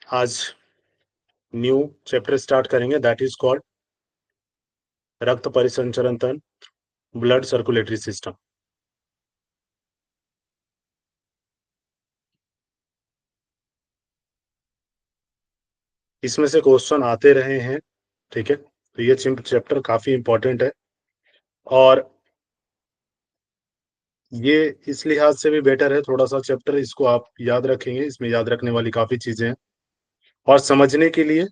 आज new chapter start करेंगे, that is called रक्त परिसंचरण तंत्र, ब्लड सर्कुलेटरी सिस्टम। इसमें से क्वेश्चन आते रहे हैं, ठीक है। तो ये चैप्टर काफी इंपॉर्टेंट है और ये इस लिहाज से भी बेटर है, थोड़ा सा चैप्टर इसको आप याद रखेंगे, इसमें याद रखने वाली काफी चीजें हैं और समझने के लिए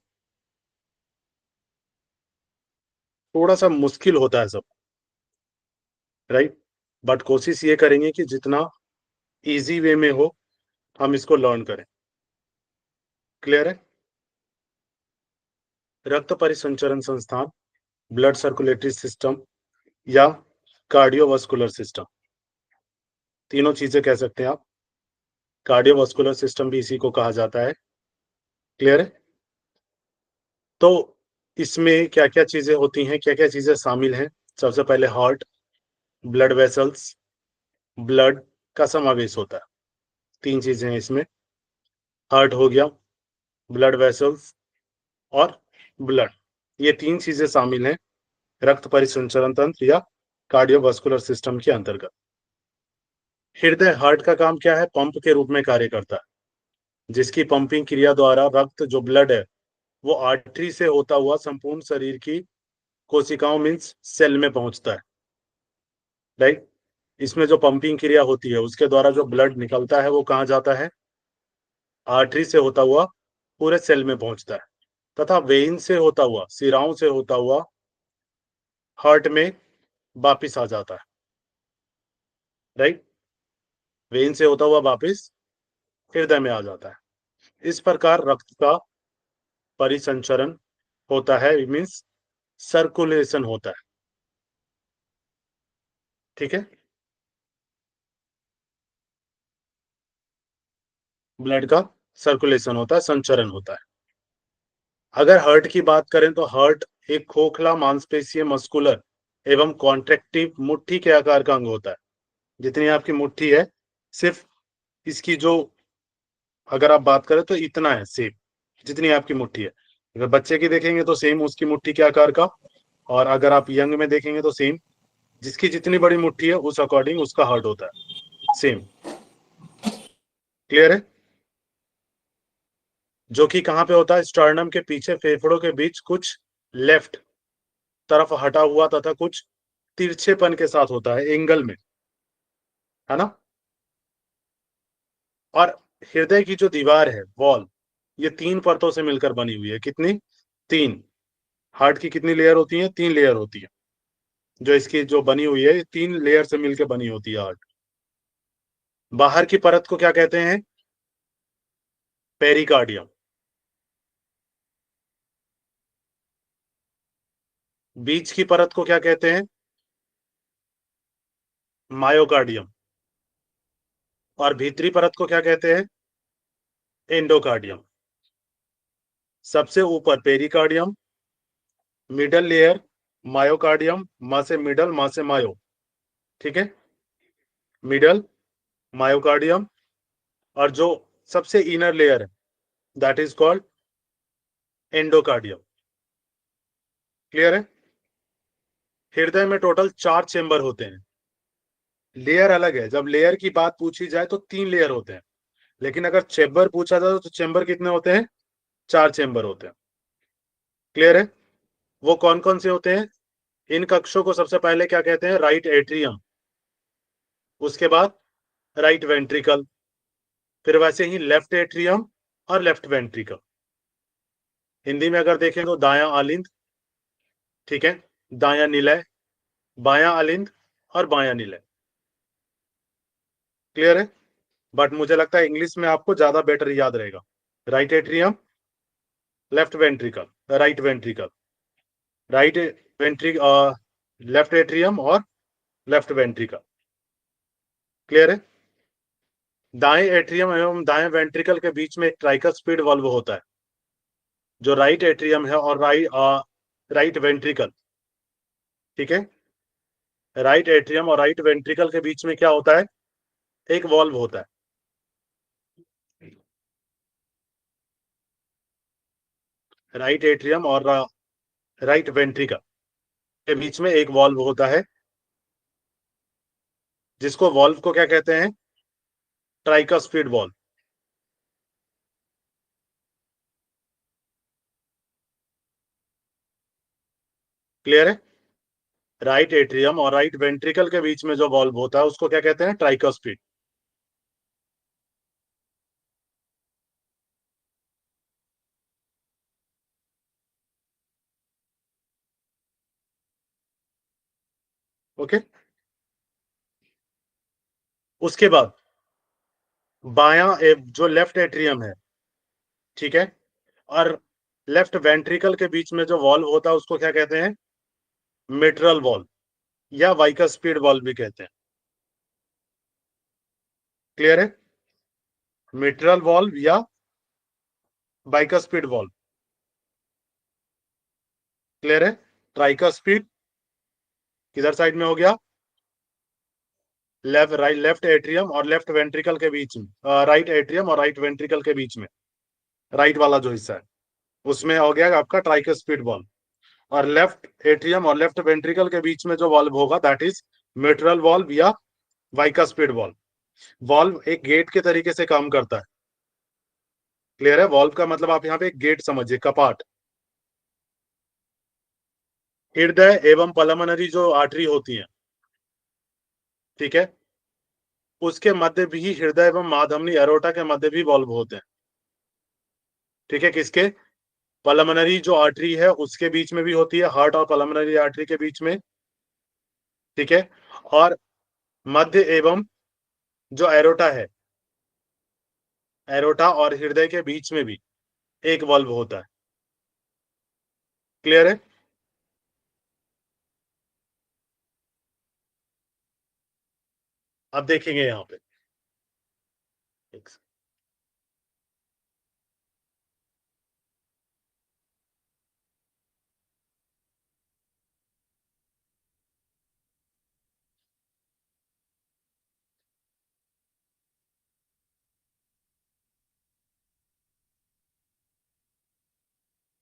थोड़ा सा मुश्किल होता है सब, राइट। बट कोशिश ये करेंगे कि जितना इजी वे में हो हम इसको लर्न करें। क्लियर है? रक्त परिसंचरण संस्थान, ब्लड सर्कुलेटरी सिस्टम या कार्डियोवास्कुलर सिस्टम, तीनों चीजें कह सकते हैं आप। कार्डियोवास्कुलर सिस्टम भी इसी को कहा जाता है। क्लियर है? तो इसमें क्या क्या चीजें होती हैं, क्या क्या चीजें शामिल हैं? सबसे पहले हार्ट, ब्लड वेसल्स, ब्लड का समावेश होता है। तीन चीजें हैं इसमें, हार्ट हो गया, ब्लड वेसल्स और ब्लड, ये तीन चीजें शामिल हैं रक्त परिसंचरण तंत्र या कार्डियोवास्कुलर सिस्टम के अंतर्गत। हृदय, हार्ट का काम क्या है? पंप के रूप में कार्य करता है, जिसकी पंपिंग क्रिया द्वारा रक्त जो ब्लड है वो आर्टरी से होता हुआ संपूर्ण शरीर की कोशिकाओं मीन्स सेल में पहुंचता है, राइट। इसमें जो पंपिंग क्रिया होती है उसके द्वारा जो ब्लड निकलता है वो कहाँ जाता है? आर्टरी से होता हुआ पूरे सेल में पहुंचता है तथा वेइन से होता हुआ, सिराओं से होता हुआ हार्ट में वापिस आ जाता है, राइट। वेन से होता हुआ वापिस हृदय में आ जाता है। इस प्रकार रक्त का परिसंचरण होता है, मीन्स सर्कुलेशन होता है, ठीक है। ब्लड का सर्कुलेशन होता है, संचरण होता है। अगर हार्ट की बात करें तो हार्ट एक खोखला मांसपेशीय मस्कुलर एवं कॉन्ट्रैक्टिव मुट्ठी के आकार का अंग होता है। जितनी आपकी मुट्ठी है, सिर्फ इसकी जो अगर आप बात करें तो इतना है, सेम जितनी आपकी मुट्ठी है। अगर बच्चे की देखेंगे तो सेम उसकी मुट्ठी के आकार का, और अगर आप यंग में देखेंगे तो सेम, जिसकी जितनी बड़ी मुट्ठी है उस अकॉर्डिंग उसका हार्ट होता है, सेम। क्लियर है? जो कि कहां पे होता है? स्टर्नम के पीछे फेफड़ों के बीच कुछ लेफ्ट तरफ हटा हुआ तथा कुछ तिरछेपन के साथ होता है, एंगल में, है ना। और हृदय की जो दीवार है, वॉल, ये तीन परतों से मिलकर बनी हुई है। कितनी? तीन। हार्ट की कितनी लेयर होती है? तीन लेयर होती है। जो इसकी जो बनी हुई है, तीन लेयर से मिलकर बनी होती है हार्ट। बाहर की परत को क्या कहते हैं? पेरिकार्डियम। बीच की परत को क्या कहते हैं? मायोकार्डियम। और भीतरी परत को क्या कहते हैं? एंडोकार्डियम। सबसे ऊपर पेरिकार्डियम, मिडल लेयर मायोकार्डियम, मां से मिडल, मां से मायो, ठीक है। मिडल मायोकार्डियम, और जो सबसे इनर लेयर है that is called endocardium. Clear है? हृदय में टोटल 4 चेंबर होते हैं। लेयर अलग है, जब लेयर की बात पूछी जाए तो 3 लेयर होते हैं, लेकिन अगर चेंबर पूछा जाए तो चेंबर कितने होते हैं? 4 चेंबर होते हैं। क्लियर है? वो कौन कौन से होते हैं? इन कक्षों को सबसे पहले क्या कहते हैं? राइट एट्रियम, उसके बाद राइट वेंट्रिकल, फिर वैसे ही लेफ्ट एट्रियम और लेफ्ट वेंट्रिकल। हिंदी में अगर देखें तो दायां आलिंद, ठीक है, दायां निलय, बायां आलिंद और बायां निलय। क्लियर है? बट मुझे लगता है इंग्लिश में आपको ज्यादा बेटर याद रहेगा। Right atrium, left ventricle, right ventricle, right ventricle, left atrium और लेफ्ट वेंट्रिकल। क्लियर है? दाएं एट्रियम एवं दाएं वेंट्रिकल के बीच में एक ट्राइकस्पिड वाल्व होता है। जो राइट एट्रियम है और राइट वेंट्रिकल, ठीक है, राइट एट्रियम और राइट वेंट्रिकल के बीच में क्या होता है? एक वॉल्व होता है। राइट एट्रियम और राइट वेंट्रिकल के बीच में एक वॉल्व होता है, जिसको वॉल्व को क्या कहते हैं? Tricuspid valve. क्लियर है? राइट एट्रियम और राइट वेंट्रिकल के बीच में जो वॉल्व होता है उसको क्या कहते हैं? ट्राइकस्पिड। ओके। उसके बाद बायां जो लेफ्ट एट्रियम है, ठीक है, और लेफ्ट वेंट्रिकल के बीच में जो वॉल्व होता है उसको क्या कहते हैं? मिट्रल वॉल्व या बाइकस्पिड वॉल्व भी कहते हैं। क्लियर है? मिट्रल वॉल्व या बाइकस्पिड वॉल्व। क्लियर है? ट्राइकस्पिड किधर साइड में हो गया? लेफ्ट एट्रियम और लेफ्ट वेंट्रिकल के बीच में, राइट एट्रियम और राइट वेंट्रिकल के बीच में, राइट वाला जो हिस्सा है उसमें हो गया आपका ट्राइकस्पिड वॉल्व। और लेफ्ट एट्रियम और लेफ्ट वेंट्रिकल के बीच में जो वॉल्व होगा दैट इज मिट्रल वॉल्व या बाइकस्पिड वॉल्व। वॉल्व एक गेट के तरीके से काम करता है। क्लियर है? वॉल्व का मतलब आप यहाँ पे एक गेट समझिए, कपाट। हृदय एवं पल्मोनरी जो आर्टरी होती है, ठीक है, उसके मध्य भी हृदय एवं माधमनी एरोटा के मध्य भी वॉल्व होते हैं। ठीक है, किसके? पल्मोनरी जो आर्टरी है उसके बीच में भी होती है, हार्ट और पल्मोनरी आर्टरी के बीच में। ठीक है, और मध्य एवं जो एरोटा है, एरोटा और हृदय के बीच में भी एक वॉल्व होता है। क्लियर है? अब देखेंगे यहाँ पे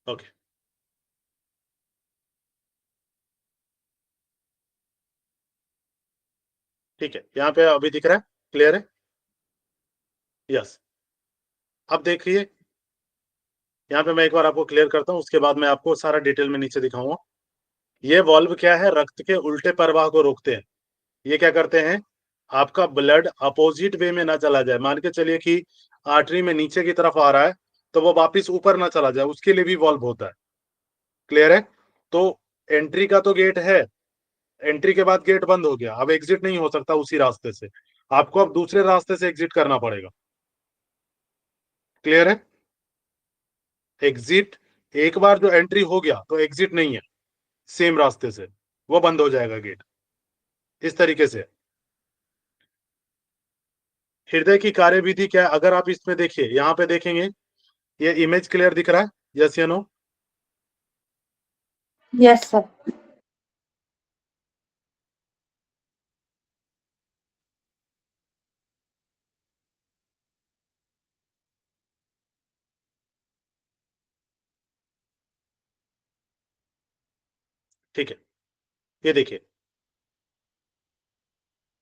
ओके। ठीक है, यहाँ पे अभी दिख रहा है? क्लियर है? यस। अब देखिए, यहाँ पे मैं एक बार आपको क्लियर करता हूँ, उसके बाद मैं आपको सारा डिटेल में नीचे दिखाऊंगा। ये वॉल्व क्या है? रक्त के उल्टे प्रवाह को रोकते हैं। ये क्या करते हैं? आपका ब्लड अपोजिट वे में ना चला जाए। मान के चलिए कि आर्टरी में नीचे की तरफ आ रहा है, तो वो वापिस ऊपर ना चला जाए, उसके लिए भी वॉल्व होता है। क्लियर है? तो एंट्री का तो गेट है, एंट्री के बाद गेट बंद हो गया, अब एग्जिट नहीं हो सकता उसी रास्ते से, आपको अब दूसरे रास्ते से एग्जिट करना पड़ेगा। क्लियर है? एग्जिट, एक बार जो एंट्री हो गया तो एग्जिट नहीं है, सेम रास्ते से वो बंद हो जाएगा गेट, इस तरीके से। हृदय की कार्यविधि क्या है? अगर आप इसमें देखिए, यहाँ पे देखेंगे, ये इमेज क्लियर दिख रहा है? यस या नो? Yes sir. ठीक है, ये देखिए,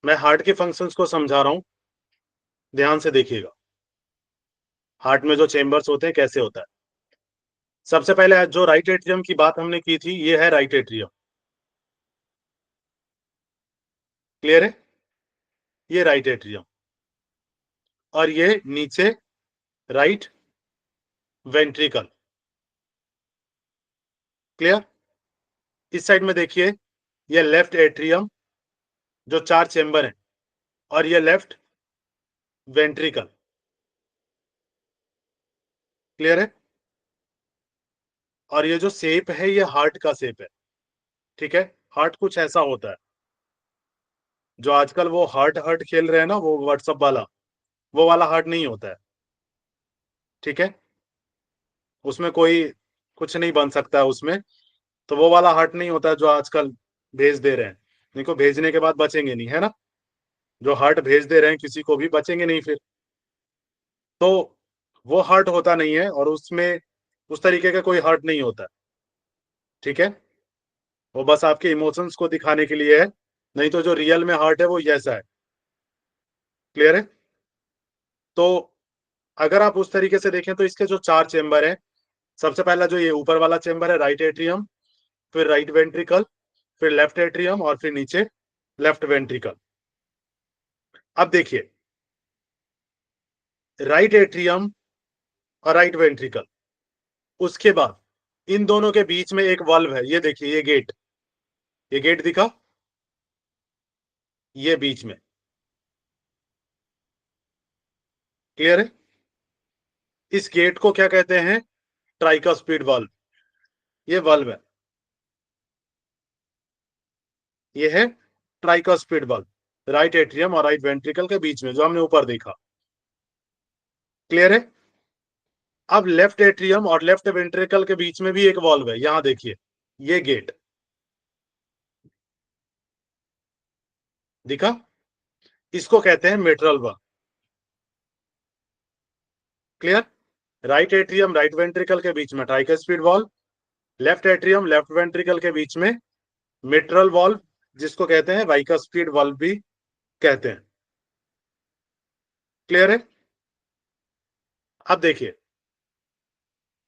मैं हार्ट के फंक्शंस को समझा रहा हूं, ध्यान से देखिएगा। हार्ट में जो चेंबर्स होते हैं कैसे होता है। सबसे पहले जो राइट एट्रियम की बात हमने की थी, ये है राइट एट्रियम। क्लियर है? ये राइट एट्रियम, और ये नीचे राइट वेंट्रिकल। क्लियर? इस साइड में देखिए, ये लेफ्ट एट्रियम, जो 4 चेंबर है, और ये लेफ्ट वेंट्रिकल। क्लियर है? और ये जो शेप है ये हार्ट का शेप है। ठीक है, हार्ट कुछ ऐसा होता है, जो आजकल वो हार्ट हार्ट खेल रहे हैं ना, वो व्हाट्सअप वाला, वो वाला हार्ट नहीं होता है। ठीक है, उसमें कोई कुछ नहीं बन सकता है उसमें, तो वो वाला हार्ट नहीं होता है जो आजकल भेज दे रहे हैं। इनको भेजने के बाद बचेंगे नहीं, है ना? जो हार्ट भेज दे रहे हैं किसी को भी, बचेंगे नहीं फिर। तो वो हार्ट होता नहीं है, और उसमें उस तरीके का कोई हर्ट नहीं होता है, ठीक है। वो बस आपके इमोशंस को दिखाने के लिए है, नहीं तो जो रियल में हर्ट है वो ऐसा है। क्लियर है। तो अगर आप उस तरीके से देखें तो इसके जो 4 चेंबर है, सबसे पहला जो ये ऊपर वाला चेंबर है राइट एट्रियम, फिर राइट वेंट्रिकल, फिर लेफ्ट एट्रियम और फिर नीचे लेफ्ट वेंट्रिकल। अब देखिए, राइट एट्रियम और राइट वेंट्रिकल, उसके बाद इन दोनों के बीच में एक वाल्व है, ये देखिए ये गेट दिखा, ये बीच में। क्लियर है। इस गेट को क्या कहते हैं? Tricuspid valve. ये वाल्व है, ये है ट्राइकास्पिड वाल्व, राइट एट्रियम और राइट वेंट्रिकल के बीच में, जो हमने ऊपर देखा। क्लियर है। अब लेफ्ट एट्रियम और लेफ्ट वेंट्रिकल के बीच में भी एक वाल्व है, यहां देखिए, ये गेट दिखा, इसको कहते हैं mitral valve. Clear. Right atrium right ventricle के बीच में tricuspid valve, left atrium left ventricle के बीच में मिट्रल वाल्व, जिसको कहते हैं बाइकास्पिड वाल्व भी कहते हैं। क्लियर है। अब देखिए,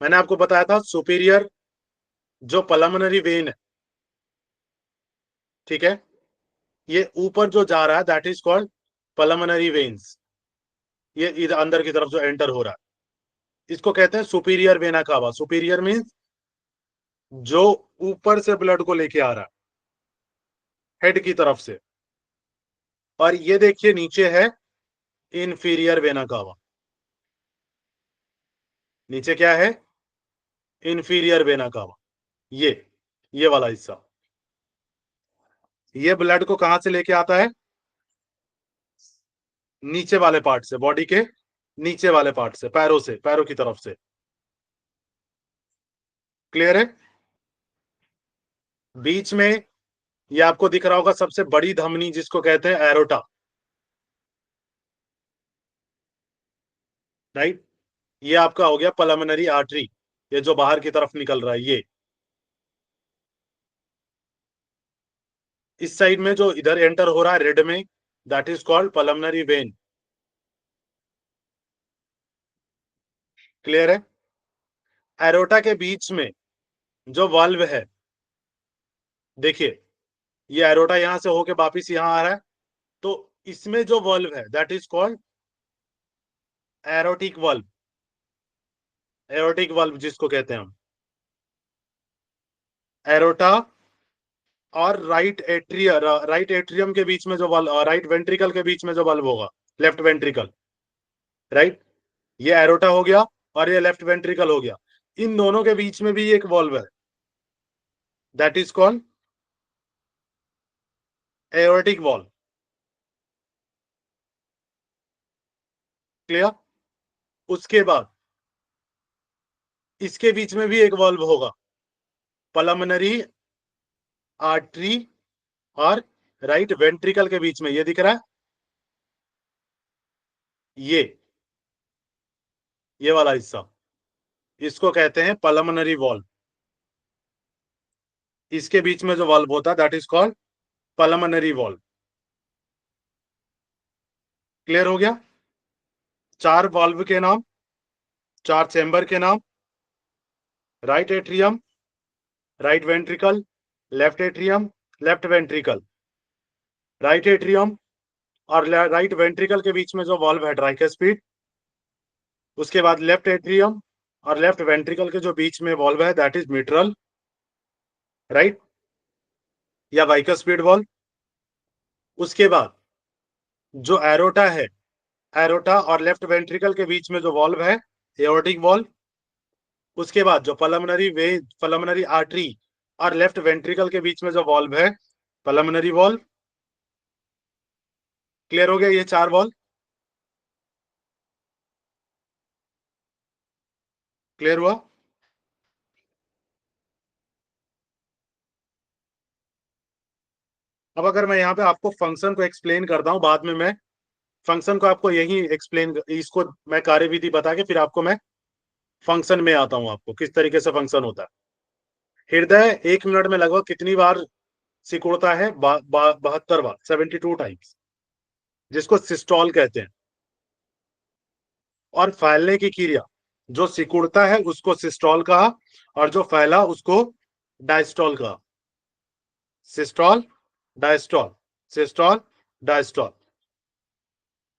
मैंने आपको बताया था सुपीरियर जो पल्मोनरी वेन है, ठीक है, ये ऊपर जो जा रहा है that is called pulmonary veins. ये इधर अंदर की तरफ जो एंटर हो रहा है, इसको कहते हैं superior vena cava. Superior means जो ऊपर से ब्लड को लेके आ रहा है, हेड की तरफ से। और ये देखिए नीचे है इंफीरियर वेना कावा। नीचे क्या है? Inferior vena cava. ये वाला हिस्सा, ये ब्लड को कहां से लेके आता है? नीचे वाले पार्ट से, बॉडी के नीचे वाले पार्ट से, पैरों से, पैरों की तरफ से। क्लियर है। बीच में ये आपको दिख रहा होगा सबसे बड़ी धमनी, जिसको कहते हैं एरोटा। राइट। ये आपका हो गया पल्मोनरी आर्टरी, ये जो बाहर की तरफ निकल रहा है ये। इस साइड में जो इधर एंटर हो रहा है रेड में, that is called pulmonary vein. Clear है। एरोटा के बीच में जो वाल्व है, देखिए, ये एरोटा यहां से होके वापिस यहां आ रहा है, तो इसमें जो वाल्व है that is called aortic valve. Aortic valve जिसको कहते हैं हम, एरोटा और राइट एट्रियम के बीच में जो वाल्व, राइट वेंट्रिकल के बीच में जो वाल्व होगा, लेफ्ट वेंट्रिकल। राइट। ये एरोटा हो गया और ये लेफ्ट वेंट्रिकल हो गया। इन दोनों के बीच में भी एक वाल्व है, that is called aortic valve. Clear. उसके बाद इसके बीच में भी एक वाल्व होगा, पल्मोनरी आर्टरी और राइट वेंट्रिकल के बीच में, ये दिख रहा है, ये वाला हिस्सा, इसको कहते हैं पल्मोनरी वाल्व। इसके बीच में जो वाल्व होता है that is called pulmonary valve. Clear हो गया। 4 वाल्व के नाम, 4 चेंबर के नाम, right atrium right ventricle, left atrium left ventricle, right atrium और राइट वेंट्रिकल के बीच में जो वाल्व है ट्राइकस्पिड। उसके बाद लेफ्ट एट्रियम और लेफ्ट वेंट्रिकल के जो बीच में वाल्व है दैट इज मिट्रल, राइट, या बाइकस्पिड वाल्व। उसके बाद जो एरोटा है, एरोटा और लेफ्ट वेंट्रिकल के बीच में जो वाल्व है, एओर्टिक वाल्व। उसके बाद जो पल्मोनरी आर्टरी और लेफ्ट वेंट्रिकल के बीच में जो वाल्व है, पल्मोनरी वाल्व। क्लियर हो गया ये 4 वाल्व। क्लियर हुआ। अब अगर मैं यहाँ पे आपको फंक्शन को एक्सप्लेन करता हूँ, बाद में मैं फंक्शन को आपको यही एक्सप्लेन, इसको मैं कार्यविधि बता के फिर आपको मैं फंक्शन में आता हूं आपको, किस तरीके से फंक्शन होता है। हृदय 1 मिनट में लगभग कितनी बार सिकुड़ता है? 72 बार, 72 टाइम्स, जिसको सिस्टोल कहते हैं। और फैलने की क्रिया, जो सिकुड़ता है उसको सिस्टोल कहा, और जो फैला उसको डायस्टोल कहा। Systole, diastole, systole, diastole.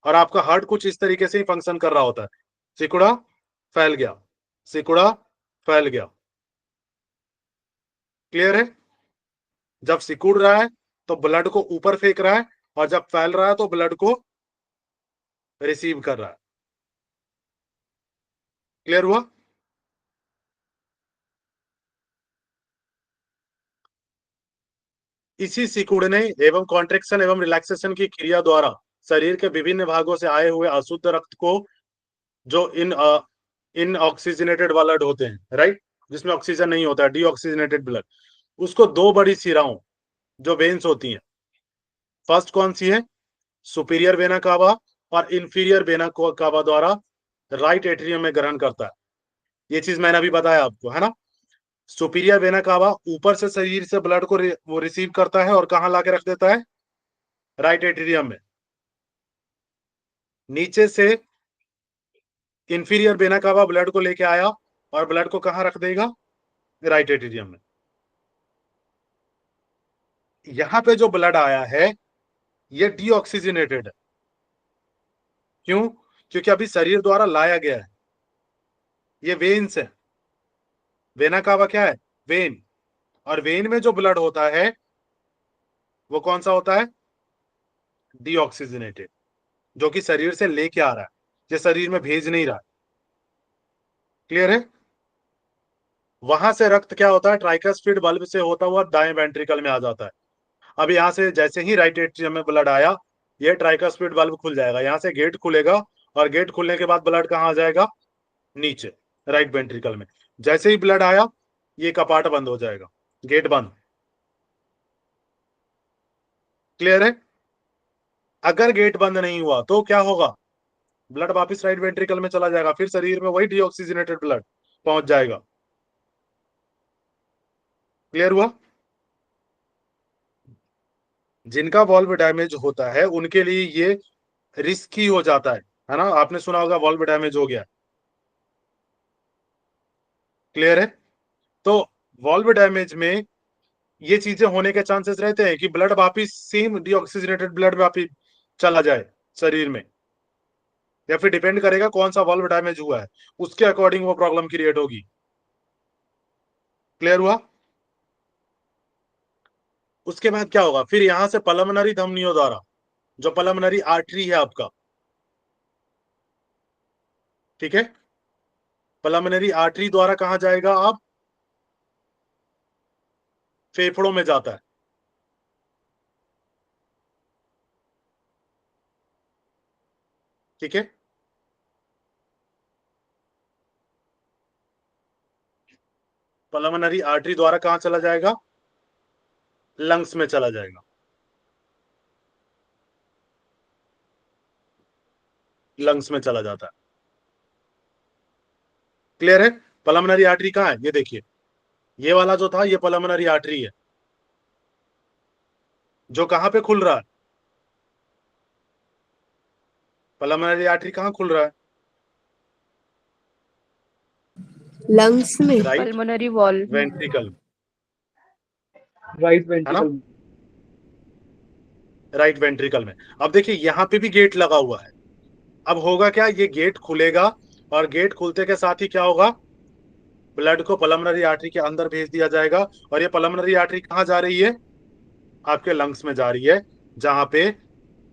और आपका हार्ट कुछ इस तरीके से ही फंक्शन कर रहा होता है, सिकुड़ा, फैल गया, सिकुड़ा, फैल गया। क्लियर है? जब सिकुड़ रहा है तो ब्लड को ऊपर फेंक रहा है, और जब फैल रहा है तो ब्लड को रिसीव कर रहा है। क्लियर हुआ? इसी सिकुड़ने एवं कॉन्ट्रेक्शन एवं रिलैक्सेशन की क्रिया द्वारा शरीर के विभिन्न भागों से आए हुए अशुद्ध रक्त को, जो इन ऑक्सीजनेटेड ब्लड होते हैं, राइट, जिसमें ऑक्सीजन नहीं होता है, डीऑक्सीजनेटेड ब्लड, उसको दो बड़ी सिराओं, जो वेन्स होती हैं, फर्स्ट कौन सी है? सुपीरियर वेना कावा और इंफीरियर वेना कावा द्वारा राइट एट्रियम में ग्रहण करता है। ये चीज मैंने अभी बताया आपको, है ना। सुपीरियर वेना कावा ऊपर से शरीर से ब्लड को वो रिसीव करता है और कहां लाके रख देता है? राइट एट्रियम में। नीचे से इंफीरियर वेना कावा ब्लड को लेके आया और ब्लड को कहां रख देगा? राइट एट्रियम में। यहां पे जो ब्लड आया है ये डीऑक्सीजनेटेड है। क्यों? क्योंकि अभी शरीर द्वारा लाया गया है। ये वेन्स है। वेना कावा क्या है? वेन। और वेन में जो ब्लड होता है वो कौन सा होता है? डीऑक्सीजनेटेड, जो कि शरीर से लेके आ रहा है, ये शरीर में भेज नहीं रहा है। क्लियर है? वहां से रक्त क्या होता है? ट्राइकस्फिड बल्ब से होता हुआ दाएं वेंट्रिकल में आ जाता है। अब यहां से जैसे ही राइट एट्रियम में ब्लड आया, ये ट्राइकस्फिड बल्ब खुल जाएगा, यहां से गेट खुलेगा, और गेट खुलने के बाद ब्लड कहां आ जाएगा? नीचे, राइट वेंट्रिकल में। जैसे ही ब्लड आया ये कपाट बंद हो जाएगा, गेट बंद। क्लियर है? अगर गेट बंद नहीं हुआ तो क्या होगा? ब्लड वापस राइट वेंट्रिकल में चला जाएगा, फिर शरीर में वही डीऑक्सीजनेटेड ब्लड पहुंच जाएगा। क्लियर हुआ? जिनका वॉल्व डैमेज होता है उनके लिए ये रिस्की हो जाता है ना। आपने सुना होगा वॉल्व डैमेज हो गया। क्लियर है? तो वॉल्व डैमेज में ये चीजें होने के चांसेस रहते हैं कि ब्लड वापिस सेम डीऑक्सीजनेटेड ब्लड वापिस चला जाए शरीर में, या फिर डिपेंड करेगा कौन सा वॉल्व डैमेज हुआ है, उसके अकॉर्डिंग वो प्रॉब्लम क्रिएट होगी। क्लियर हुआ? उसके बाद क्या होगा? फिर यहां से पल्मोनरी धमनियों द्वारा, जो पल्मोनरी आर्टरी है आपका, ठीक है, पल्मोनरी आर्टरी द्वारा कहां जाएगा? आप फेफड़ों में जाता है। ठीक है, पल्मोनरी आर्टरी द्वारा कहां चला जाएगा? लंग्स में चला जाएगा। लंग्स में चला जाता है। क्लियर है? पल्मोनरी आर्टरी कहां है? ये देखिए, ये वाला जो था ये पल्मोनरी आर्टरी है, जो कहां पे खुल रहा है? पल्मोनरी आर्टरी कहां खुल रहा है? लंग्स में, right pulmonary wall, ventricle, right है ना, वेंट्रिकल। राइट वेंट्रिकल में। अब देखिए यहां पे भी गेट लगा हुआ है। अब होगा क्या? ये गेट खुलेगा, और गेट खुलते के साथ ही क्या होगा? ब्लड को पल्मोनरी आर्टरी के अंदर भेज दिया जाएगा। और ये पल्मोनरी आर्टरी कहां जा रही है? आपके लंग्स में जा रही है, जहां पे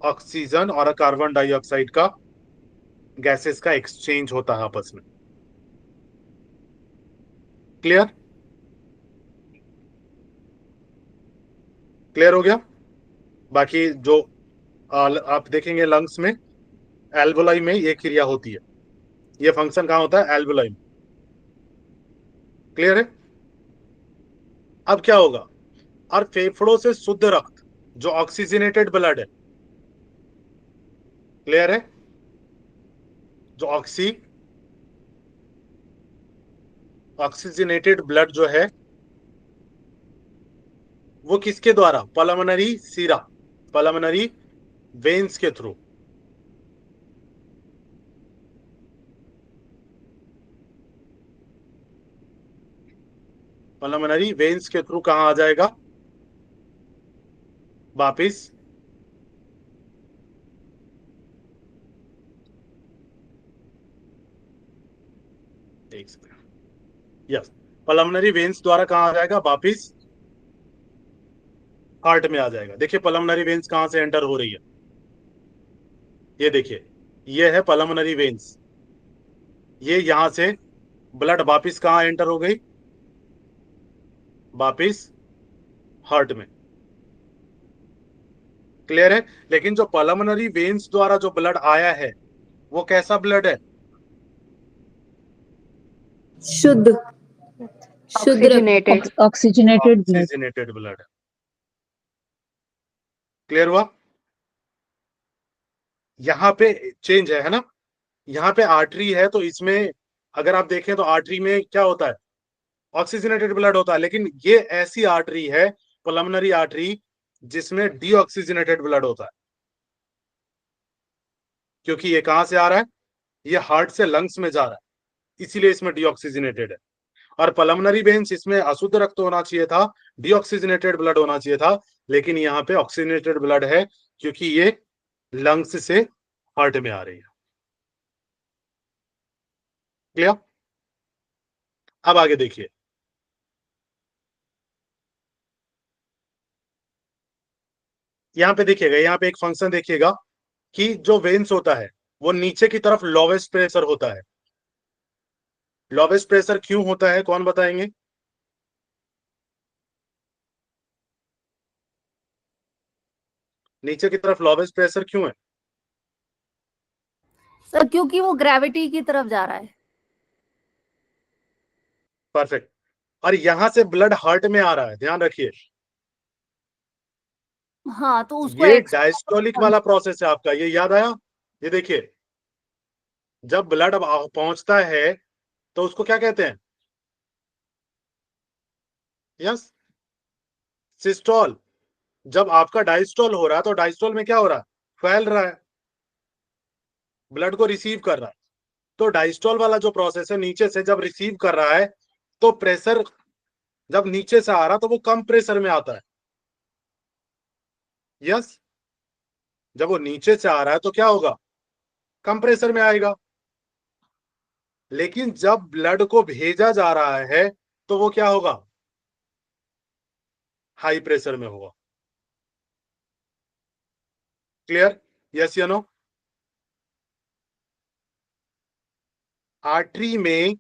ऑक्सीजन और कार्बन डाइऑक्साइड का गैसेस का एक्सचेंज होता है आपस में। क्लियर? क्लियर हो गया? बाकी जो आप देखेंगे लंग्स में, एल्वोलाई में ये क्रिया होती है। ये फंक्शन कहां होता है? एल्वोलाई में। क्लियर है? अब क्या होगा? और फेफड़ों से शुद्ध रक्त, जो ऑक्सीजनेटेड ब्लड है, क्लियर है, जो ऑक्सीजनेटेड ब्लड जो है वो किसके द्वारा? पल्मोनरी सीरा, पल्मोनरी वेन्स के थ्रू। पल्मोनरी वेन्स के थ्रू कहां आ जाएगा? वापिस एक सेकंड, यस, पल्मोनरी वेन्स द्वारा कहां आ जाएगा? वापिस हार्ट में आ जाएगा। देखिए पल्मोनरी वेन्स कहां से एंटर हो रही है, ये देखिए, ये है पल्मोनरी वेन्स, ये यहां से ब्लड वापिस कहां एंटर हो गई? वापिस हार्ट में। क्लियर है? लेकिन जो पल्मोनरी वेन्स द्वारा जो ब्लड आया है वो कैसा ब्लड है? शुद्ध शुद्ध रक्त। Oxygenated oxygenated blood. Oxygenated blood है। क्लियर हुआ? यहाँ पे चेंज है ना, यहाँ पे आर्टरी है तो इसमें अगर आप देखें तो आर्टरी में क्या होता है? ऑक्सीजनेटेड ब्लड होता है, लेकिन ये ऐसी आर्टरी है, पल्मोनरी आर्टरी, जिसमें डीऑक्सीजनेटेड ब्लड होता है। क्योंकि ये कहां से आ रहा है? ये हार्ट से लंग्स में जा रहा है, इसीलिए इसमें डीऑक्सीजनेटेड है। और पल्मोनरी वेन्स, इसमें अशुद्ध रक्त होना चाहिए था, डीऑक्सीजनेटेड ब्लड होना चाहिए था, लेकिन यहाँ पे ऑक्सीजनेटेड ब्लड है क्योंकि ये लंग्स से हार्ट में आ रही है। क्लियर? अब आगे देखिए, यहां पे देखिएगा, यहां पे एक फंक्शन देखिएगा कि जो वेन्स होता है वो नीचे की तरफ लोवेस्ट प्रेशर होता है। लोवेस्ट प्रेशर क्यों होता है, कौन बताएंगे? नीचे की तरफ लोवेस्ट प्रेशर क्यों है? सर, क्योंकि वो ग्रेविटी की तरफ जा रहा है। परफेक्ट। और यहां से ब्लड हार्ट में आ रहा है, ध्यान रखिए, हाँ, तो उसको ये डायस्टोलिक वाला प्रोसेस है आपका, ये याद आया? ये देखिए, जब ब्लड पहुंचता है तो उसको क्या कहते हैं? Yes, systole. जब आपका डायस्टोल हो रहा है तो डायस्टोल में क्या हो रहा है? फैल रहा है, ब्लड को रिसीव कर रहा है। तो डायस्टोल वाला जो प्रोसेस है, नीचे से जब रिसीव कर रहा है तो प्रेशर जब नीचे से आ रहा तो वो कम प्रेशर में आता है। यस, जब वो नीचे से आ रहा है तो क्या होगा? कम प्रेशर में आएगा। लेकिन जब ब्लड को भेजा जा रहा है तो वो क्या होगा? हाई प्रेशर में होगा। क्लियर? यस या नो? आर्टरी में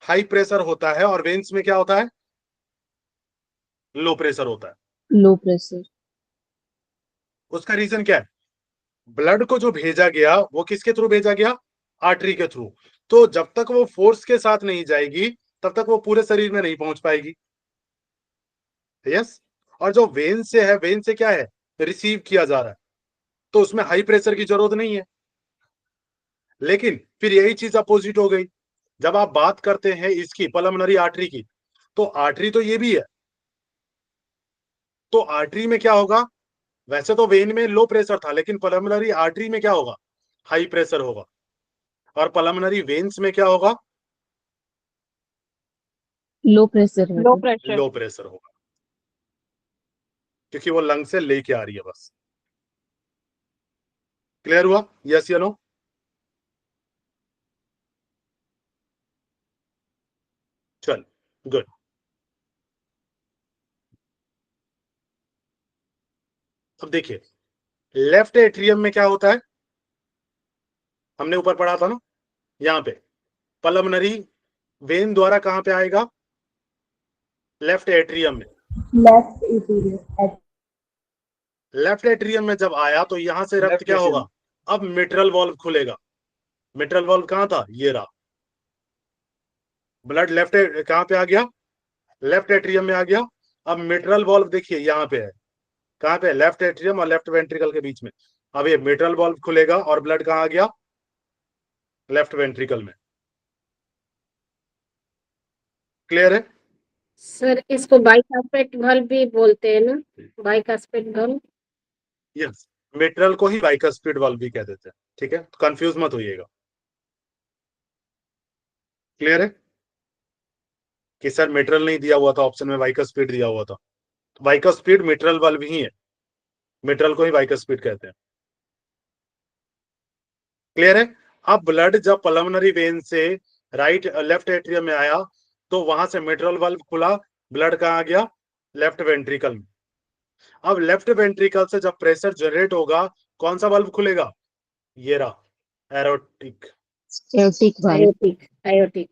हाई प्रेशर होता है और वेन्स में क्या होता है? लो प्रेशर होता है। Low pressure. उसका रीजन क्या है? ब्लड को जो भेजा गया वो किसके थ्रू भेजा गया? आर्टरी के थ्रू। तो जब तक वो फोर्स के साथ नहीं जाएगी तब तक वो पूरे शरीर में नहीं पहुंच पाएगी। यस। और जो वेन से है, वेन से क्या है? रिसीव किया जा रहा है, तो उसमें हाई प्रेशर की जरूरत नहीं है। लेकिन फिर यही चीज अपोजिट हो गई, जब आप बात करते हैं इसकी पल्मोनरी आर्टरी की, तो आर्टरी तो ये भी है, तो आर्टरी में क्या होगा? वैसे तो वेन में लो प्रेशर था, लेकिन पल्मोनरी आर्टरी में क्या होगा? हाई प्रेशर होगा। और पल्मोनरी वेन्स में क्या होगा? लो प्रेशर लो होगा। प्रेशर। लो प्रेशर होगा, क्योंकि वो लंग से लेके आ रही है बस। क्लियर हुआ? यस या नो? चल, गुड। अब देखिए, लेफ्ट एट्रियम में क्या होता है? हमने ऊपर पढ़ा था ना, यहां पे पल्मोनरी वेन द्वारा कहां पे आएगा? लेफ्ट एट्रियम में। Left atrium. लेफ्ट एट्रियम में जब आया तो यहां से रक्त क्या होगा? अब मिट्रल वॉल्व खुलेगा। मिट्रल वॉल्व कहां था? ये रहा। ब्लड लेफ्ट कहां पे आ गया? लेफ्ट एट्रियम में आ गया। अब मिट्रल वॉल्व देखिए यहां पे है, कहां पे? लेफ्ट एट्रियम और लेफ्ट वेंट्रिकल के बीच में। अब ये मिट्रल वॉल्व खुलेगा और ब्लड कहां आ गया? लेफ्ट वेंट्रिकल में। क्लियर है? सर इसको बाइकास्पेट वाल्व भी बोलते हैं ना, बाइकास्पेट वाल्व। यस, मेटेरियल को ही बाइकास्पेड वाल्व भी कह देते हैं, ठीक है, तो कंफ्यूज मत होइएगा। क्लियर है कि सर मेटेरियल नहीं दिया हुआ था ऑप्शन में, बाइकास्पेड दिया हुआ था, तो बाइकास्पेड मेटेरियल वाल्व ही है, मेटेरियल को ही बाइकास्पेड कहते हैं। क्लियर है? अब ब्लड जब पल्मोनरी वेन से राइट लेफ्ट एट्रियम में आया तो वहां से मेटेरियल वाल्व खुला, ब्लड कहाँ आ गया? लेफ्ट वेंट्रिकल में। अब लेफ्ट वेंट्रिकल से जब प्रेशर जनरेट होगा, कौन सा वाल्व खुलेगा? ये रहा, aortic. Aortic valve. Aortic, aortic.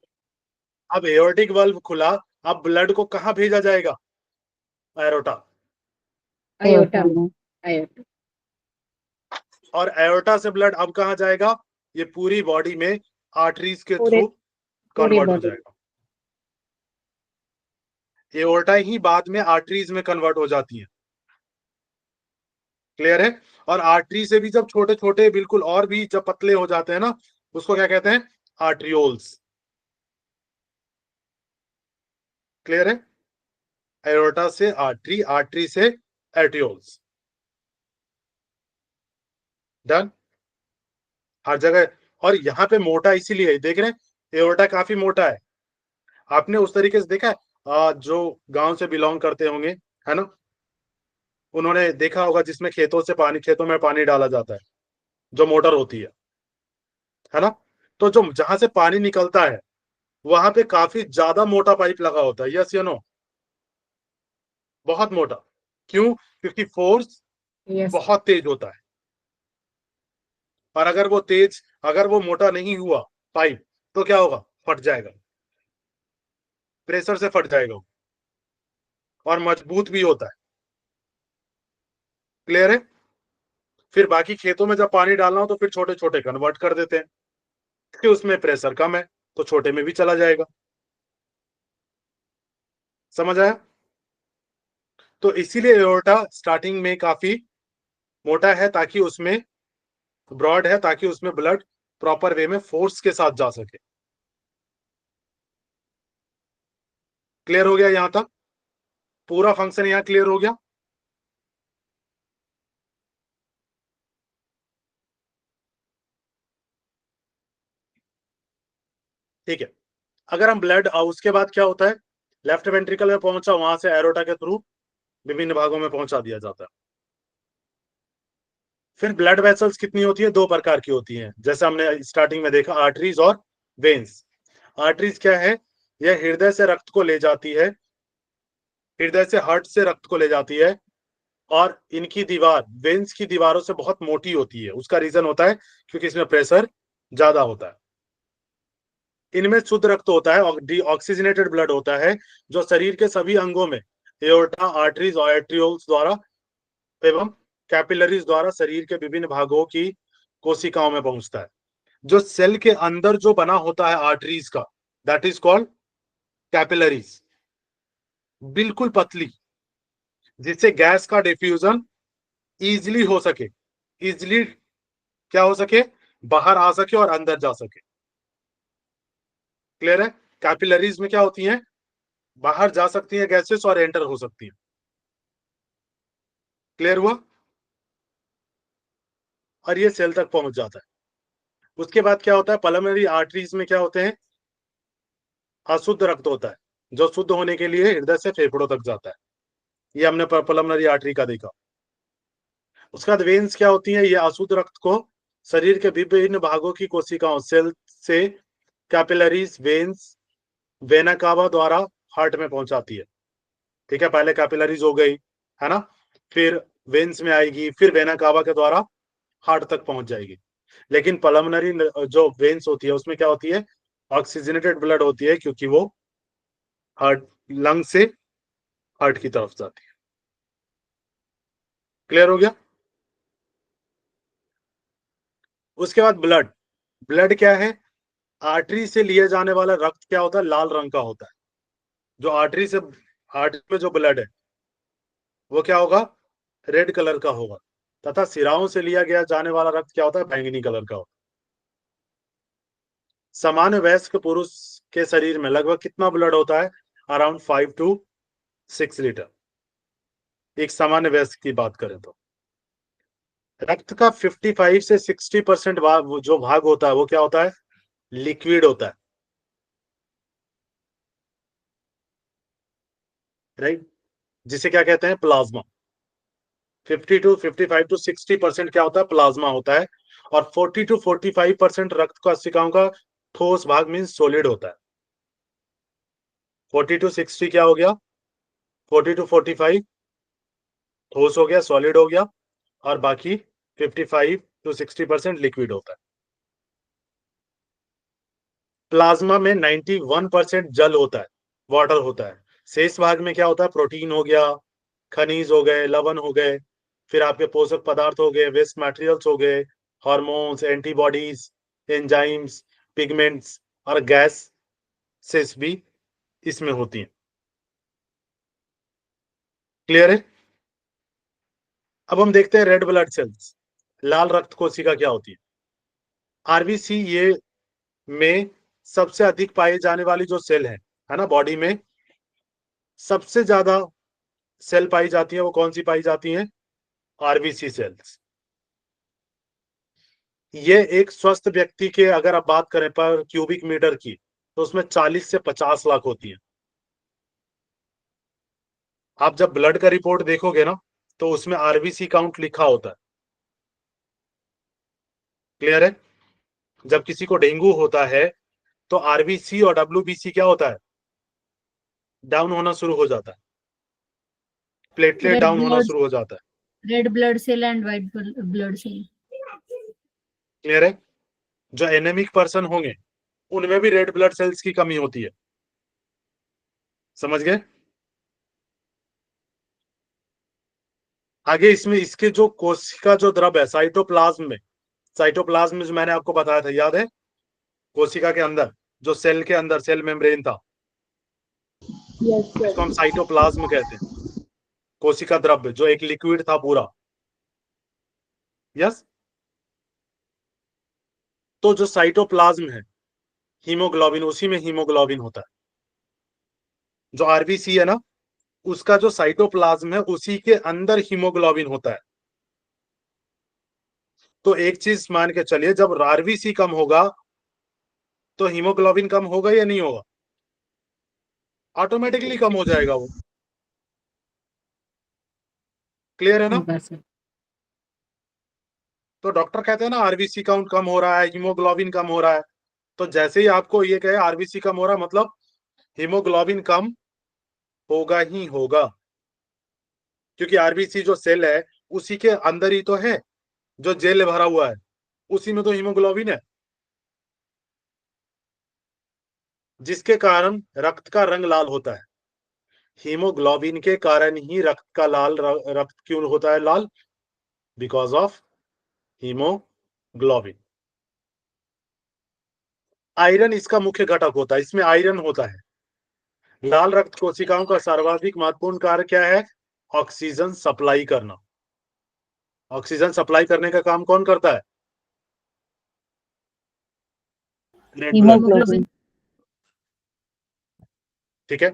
अब एयोर्टिक वाल्व खुला, अब ब्लड को कहां भेजा जाएगा? एरोटा। आयोटा में, आयोटा। और एयोर्टा से ब्लड अब कहां जाएगा? ये पूरी बॉडी में आर्टरीज के थ्रू कन्वर्ट हो body। जाएगा। एओर्टा ही बाद में आर्टरीज में कन्वर्ट हो जाती है। क्लियर है? और आर्टरी से भी जब छोटे छोटे बिल्कुल और भी जब पतले हो जाते हैं ना, उसको क्या कहते हैं? आर्ट्रियोल्स। क्लियर है? एओर्टा से आर्टरी, आर्टरी से आर्ट्रियोल्स। डन? हर जगह। और यहाँ पे मोटा इसीलिए देख रहे हैं, एओर्टा काफी मोटा है। आपने उस तरीके से देखा है जो गांव से बिलोंग करते होंगे, है ना, उन्होंने देखा होगा जिसमें खेतों में पानी डाला जाता है, जो मोटर होती है ना, तो जो जहां से पानी निकलता है वहां पे काफी ज्यादा मोटा पाइप लगा होता है। यस या नो? बहुत मोटा। क्यों? क्योंकि फोर्स यस। बहुत तेज होता है। और अगर वो मोटा नहीं हुआ पाइप, तो क्या होगा? फट जाएगा, प्रेशर से फट जाएगा। और मजबूत भी होता है। क्लियर है? फिर बाकी खेतों में जब पानी डालना हो तो फिर छोटे छोटे कन्वर्ट कर देते हैं कि उसमें प्रेशर कम है, तो छोटे में भी चला जाएगा। समझ आया? तो इसीलिए एओर्टा स्टार्टिंग में काफी मोटा है, ताकि उसमें ब्रॉड है, ताकि उसमें ब्लड प्रॉपर वे में फोर्स के साथ जा सके। क्लियर हो गया? यहां तक पूरा फंक्शन यहां क्लियर हो गया? ठीक है। अगर हम ब्लड, उसके बाद क्या होता है? लेफ्ट वेंट्रिकल में पहुंचा, वहां से एरोटा के थ्रू विभिन्न भागों में पहुंचा दिया जाता है। फिर ब्लड वेसल्स कितनी होती है? 2 प्रकार की होती हैं, जैसे हमने स्टार्टिंग में देखा, आर्टरीज और वेन्स। आर्टरीज क्या है? यह हृदय से रक्त को ले जाती है, हृदय से हार्ट से रक्त को ले जाती है, और इनकी दीवार वेन्स की दीवारों से बहुत मोटी होती है। उसका रीजन होता है क्योंकि इसमें प्रेशर ज्यादा होता है। इनमें शुद्ध रक्त होता है, ऑक्सीजनेटेड ब्लड होता है, जो शरीर के सभी अंगों में एओर्टा, आर्टरीज और आर्ट्रियोल्स द्वारा एवं कैपिलरीज द्वारा शरीर के विभिन्न भागों की कोशिकाओं में पहुंचता है। जो सेल के अंदर जो बना होता है आर्टरीज का, दैट इज कॉल्ड कैपिलरीज, बिल्कुल पतली, जिससे गैस का डिफ्यूजन इजिली हो सके, इजिली क्या हो सके? बाहर आ सके और अंदर जा सके। क्लियर है? कैपिलरीज में क्या होती हैं? बाहर जा सकती है गैसेस और एंटर हो सकती है। क्लियर हुआ? और ये सेल तक पहुंच जाता है। उसके बाद क्या होता है? पल्मोनरी आर्टरीज में क्या होते हैं? अशुद्ध रक्त होता है, जो शुद्ध होने के लिए हृदय से फेफड़ों तक जाता है। ये हमने पल्मोनरी आर्टरी का देखा। उसके बाद वेन्स क्या होती है? ये अशुद्ध रक्त को शरीर के विभिन्न भागों की कोशिकाओं, सेल से कैपिलरीज, वेन्स, वेना कावा द्वारा हार्ट में पहुंचाती है। ठीक है, पहले कैपिलरीज हो गई, है ना, फिर वेन्स में आएगी, फिर वेना कावा के द्वारा हार्ट तक पहुंच जाएगी। लेकिन पल्मोनरी जो वेन्स होती है उसमें क्या होती है? ऑक्सीजनेटेड ब्लड होती है, क्योंकि वो हार्ट, लंग से हार्ट की तरफ जाती है। क्लियर हो गया? उसके बाद ब्लड, ब्लड क्या है? आर्टरी से लिए जाने वाला रक्त क्या होता है? लाल रंग का होता है। जो आर्टरी में जो ब्लड है वो क्या होगा? रेड कलर का होगा। तथा सिराओं से लिया गया जाने वाला रक्त क्या होता है? बैंगनी कलर का होता है। सामान्य वयस्क पुरुष के शरीर में लगभग कितना ब्लड होता है? अराउंड 5 to 6 लीटर, एक सामान्य वयस्क की बात करें तो। रक्त का 55 से 60% जो भाग होता है वो क्या होता है? लिक्विड होता है, राइट, जिसे क्या कहते हैं? प्लाज्मा। 55 to 60% क्या होता है? प्लाज्मा होता है। और 40 to 45% रक्त कोशिकाओं का ठोस भाग मीन्स सॉलिड होता है। 40 to 60 क्या हो गया? 40 to 45 ठोस हो गया, सॉलिड हो गया, और बाकी 55 to 60% लिक्विड होता है। प्लाज्मा में 91% जल होता है, वाटर होता है। शेष भाग में क्या होता है? प्रोटीन हो गया, खनिज हो गए, लवण हो गए, फिर आपके पोषक पदार्थ हो गए, वेस्ट मटेरियल्स हो गए, हार्मोन्स, एंटीबॉडीज, एंजाइम्स, पिगमेंट्स और गैसेस भी इसमें होती हैं। क्लियर है? अब हम देखते हैं रेड ब्लड सेल्स, लाल रक्त कोशिका क्या होती है। आरबीसी ये में सबसे अधिक पाई जाने वाली जो सेल है ना, बॉडी में सबसे ज्यादा सेल पाई जाती है, वो कौन सी पाई जाती है? RBC cells. ये एक स्वस्थ व्यक्ति के अगर आप बात करें पर क्यूबिक मीटर की, तो उसमें 40 से 50 लाख होती है। आप जब ब्लड का रिपोर्ट देखोगे ना, तो उसमें आरबीसी काउंट लिखा होता है। क्लियर है? जब किसी को डेंगू होता है तो आरबीसी और डब्ल्यूबीसी क्या होता है? डाउन होना शुरू हो जाता है, प्लेटलेट Red डाउन होना blood, शुरू हो जाता है। red blood cell and white blood cell. Clear है? जो एनेमिक पर्सन होंगे उनमें भी रेड ब्लड सेल्स की कमी होती है। समझ गए? आगे इसमें इसके जो कोशिका जो द्रव है साइटोप्लाज्म में, साइटोप्लाज्म में जो मैंने आपको बताया था, याद है? कोशिका के अंदर जो सेल के अंदर सेल मेम्ब्रेन था, Yes, sir. इसको हम साइटोप्लाज्म कहते हैं। कोशिका द्रव्य जो एक लिक्विड था पूरा। यस। तो जो साइटोप्लाज्म है, हीमोग्लोबिन, उसी में हीमोग्लोबिन होता है। जो आरबीसी है ना, उसका जो साइटोप्लाज्म है उसी के अंदर हीमोग्लोबिन होता है। तो एक चीज मान के चलिए, जब आरबीसी कम होगा तो हीमोग्लोबिन कम होगा या नहीं होगा? ऑटोमेटिकली कम हो जाएगा वो। क्लियर है ना? होगा सर। तो डॉक्टर कहते हैं ना आरबीसी काउंट कम हो रहा है, हीमोग्लोबिन कम हो रहा है, तो जैसे ही आपको ये कहे आरबीसी कम हो रहा है, मतलब हीमोग्लोबिन कम होगा ही होगा, क्योंकि आरबीसी जो सेल है उसी के अंदर ही तो है, जो जेल भरा हुआ है उसी में तो हीमोग्लोबिन है, जिसके कारण रक्त का रंग लाल होता है। हीमोग्लोबिन के कारण ही रक्त का रक्त क्यों होता है लाल? Because of haemoglobin. आयरन इसका मुख्य घटक होता है, इसमें आयरन होता है। लाल रक्त कोशिकाओं का सर्वाधिक महत्वपूर्ण कार्य क्या है? ऑक्सीजन सप्लाई करना। ऑक्सीजन सप्लाई करने का काम कौन करता है? Red blood. Hemoglobin. ठीक है,